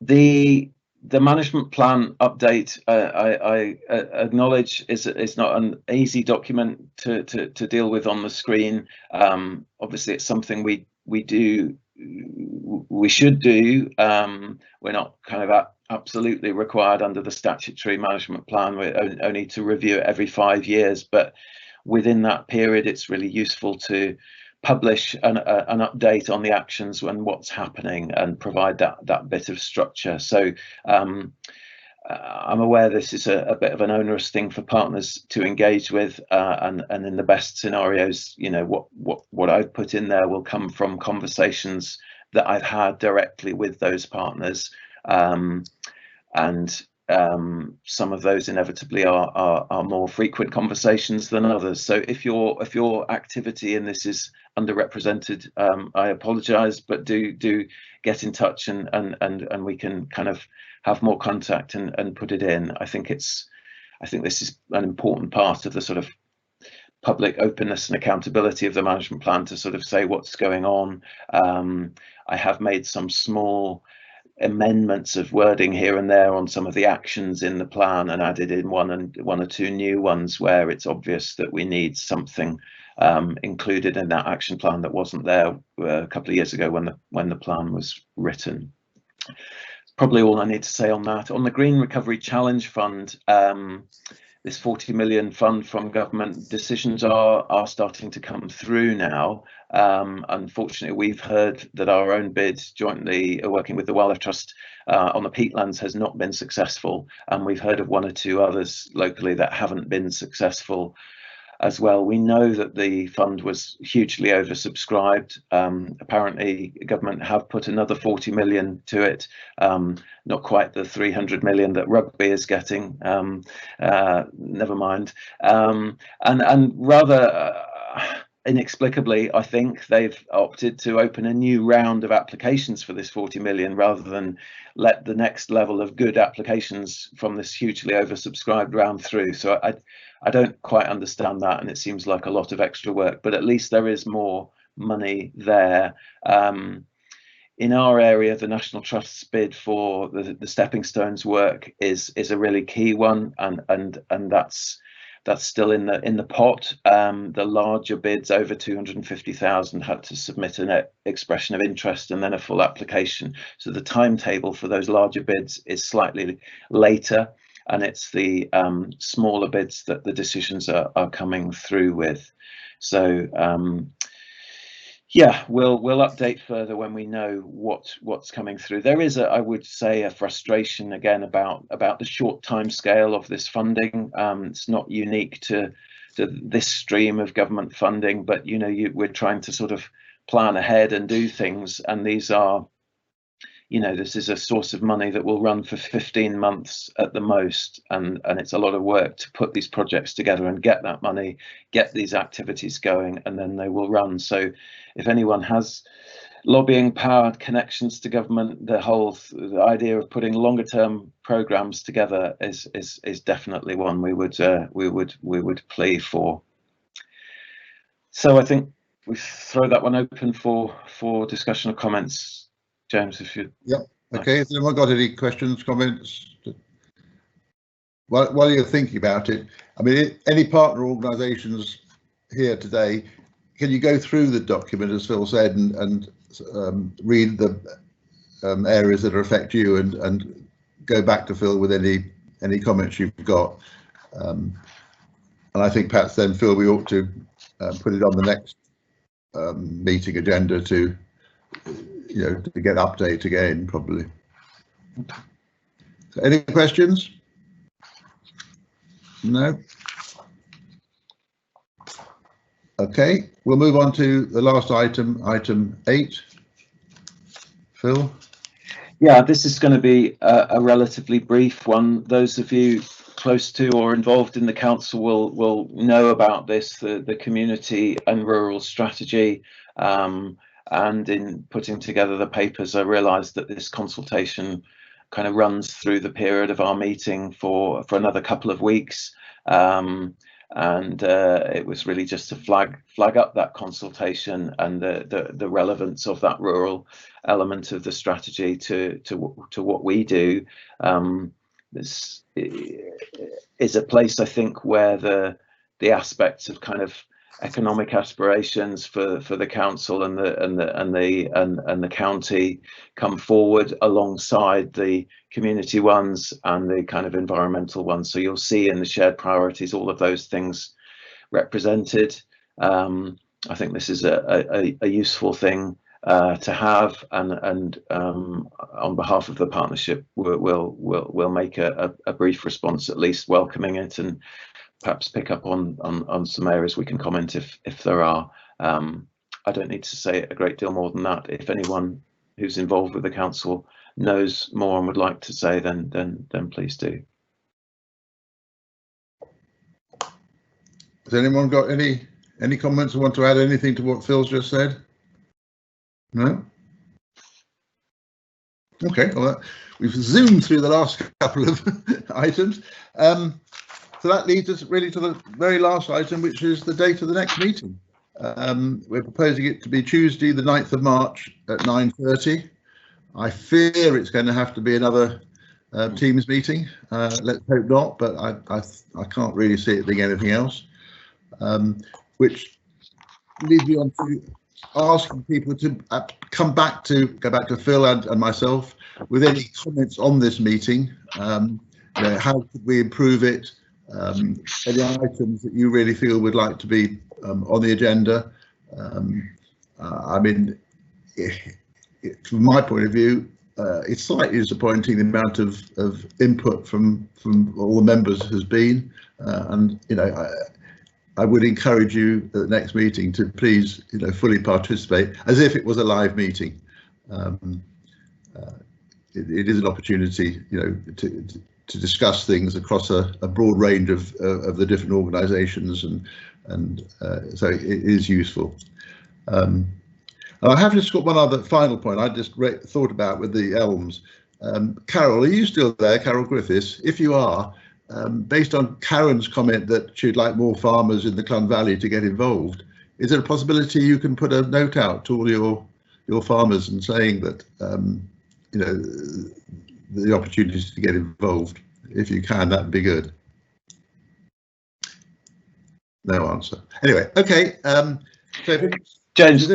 The management plan update, I acknowledge is not an easy document to deal with on the screen. Obviously, it's something we should do. We're not kind of absolutely required under the statutory management plan. We only to review it every 5 years, but within that period, it's really useful to publish an update on the actions and what's happening and provide that bit of structure. So I'm aware this is a bit of an onerous thing for partners to engage with, and in the best scenarios, you know, what I've put in there will come from conversations that I've had directly with those partners, and some of those inevitably are more frequent conversations than others. So if your activity in this is underrepresented, I apologise, but do get in touch and we can kind of have more contact and put it in. I think this is an important part of the sort of public openness and accountability of the management plan, to sort of say what's going on. I have made some small amendments of wording here and there on some of the actions in the plan, and added in one or two new ones where it's obvious that we need something included in that action plan that wasn't there a couple of years ago when the plan was written. Probably all I need to say on that. On the Green Recovery Challenge Fund, this 40 million fund from government, decisions are starting to come through now. Unfortunately, we've heard that our own bid, jointly working with the Wildlife Trust on the peatlands, has not been successful, and we've heard of one or two others locally that haven't been successful as well. We know that the fund was hugely oversubscribed. Apparently, government have put another 40 million to it, not quite the 300 million that rugby is getting. Never mind. And rather inexplicably, I think they've opted to open a new round of applications for this 40 million rather than let the next level of good applications from this hugely oversubscribed round through. So I don't quite understand that, and it seems like a lot of extra work, but at least there is more money there. in our area, the National Trust's bid for the stepping stones work is a really key one, and that's still in the pot. The larger bids over 250,000 had to submit an expression of interest and then a full application. So the timetable for those larger bids is slightly later, and it's the smaller bids that the decisions are coming through with. So yeah, we'll update further when we know what's coming through. There is, I would say, a frustration again about the short time scale of this funding. It's not unique to this stream of government funding, but you know, we're trying to sort of plan ahead and do things, and these are, you know, this is a source of money that will run for 15 months at the most, and it's a lot of work to put these projects together and get that money, get these activities going, and then they will run. So if anyone has lobbying power, connections to government, the idea of putting longer term programs together is definitely one we would plea for. So I think we throw that one open for discussion or comments. James, if you... Yep. Okay. Has anyone got any questions, comments? While you're thinking about it, I mean, any partner organisations here today, can you go through the document, as Phil said, and read the areas that affect you, and go back to Phil with any comments you've got? And I think perhaps then, Phil, we ought to put it on the next meeting agenda to, you know, to get update again, probably. So any questions? No? Okay, we'll move on to the last item, item 8. Phil? Yeah, this is going to be a relatively brief one. Those of you close to or involved in the council will know about this, the community and rural strategy. And in putting together the papers, I realised that this consultation kind of runs through the period of our meeting for another couple of weeks. And it was really just to flag up that consultation and the relevance of that rural element of the strategy to what we do. This is a place, I think, where the aspects of kind of economic aspirations for the council and the county come forward alongside the community ones and the kind of environmental ones. So you'll see in the shared priorities all of those things represented. I think this is a useful thing to have, and on behalf of the partnership, we'll make a brief response, at least welcoming it, and perhaps pick up on some areas we can comment if there are. I don't need to say a great deal more than that. If anyone who's involved with the council knows more and would like to say, then please do. Has anyone got any comments or want to add anything to what Phil's just said? No? Okay, well, we've zoomed through the last couple of items. So that leads us really to the very last item, which is the date of the next meeting. We're proposing it to be Tuesday, the 9th of March at 9:30. I fear it's going to have to be another Teams meeting. Let's hope not, but I can't really see it being anything else. Which leads me on to asking people to go back to Phil and myself with any comments on this meeting. You know, how could we improve it? Any items that you really feel would like to be on the agenda? I mean, from my point of view, it's slightly disappointing the amount of input from all the members has been, and you know, I would encourage you at the next meeting to please, you know, fully participate as if it was a live meeting. It is an opportunity, you know, to discuss things across a broad range of the different organisations, and so it is useful. I have just got one other final point I just thought about with the elms. Carol, are you still there, Carol Griffiths? If you are, based on Karen's comment that she'd like more farmers in the Clun Valley to get involved, is there a possibility you can put a note out to all your your farmers and saying that you know, the opportunities to get involved, if you can, that'd be good. No answer. Anyway, okay. So James,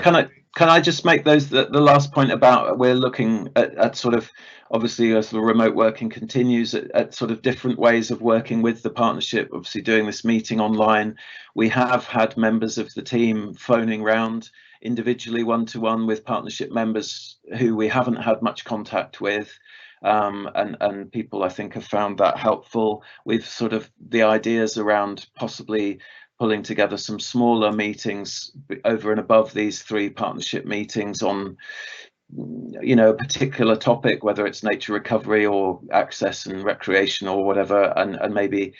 can I just make the last point about we're looking at sort of, obviously as the remote working continues, at sort of different ways of working with the partnership. Obviously doing this meeting online, we have had members of the team phoning round individually one-to-one with partnership members who we haven't had much contact with, and people I think have found that helpful. We've sort of the ideas around possibly pulling together some smaller meetings over and above these 3 partnership meetings on, you know, a particular topic, whether it's nature recovery or access and recreation or whatever, and maybe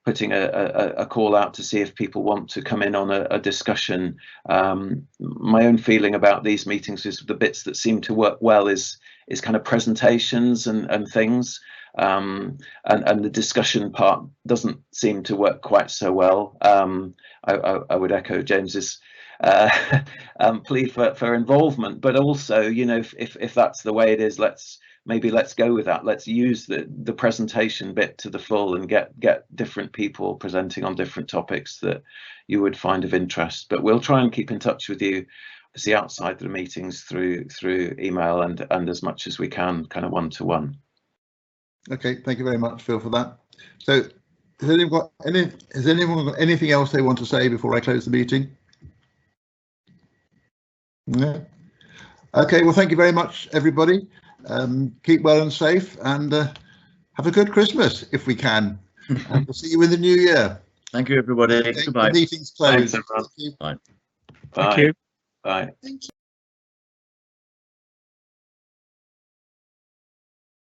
putting a call out to see if people want to come in on a discussion. My own feeling about these meetings is the bits that seem to work well is kind of presentations and things, and the discussion part doesn't seem to work quite so well. I would echo James's plea for involvement, but also, you know, if that's the way it is, let's go with that. Let's use the presentation bit to the full and get different people presenting on different topics that you would find of interest. But we'll try and keep in touch with you, obviously outside the meetings through email and as much as we can, kind of one-to-one. Okay, thank you very much, Phil, for that. So has anyone got anything else they want to say before I close the meeting? No. Okay, well, thank you very much, everybody. Keep well and safe, and have a good Christmas if we can. And we'll see you in the new year. Thank you, everybody. Okay, Goodbye. the meeting's closed. Thanks, everyone. Bye. Thank you. Bye. Thank you.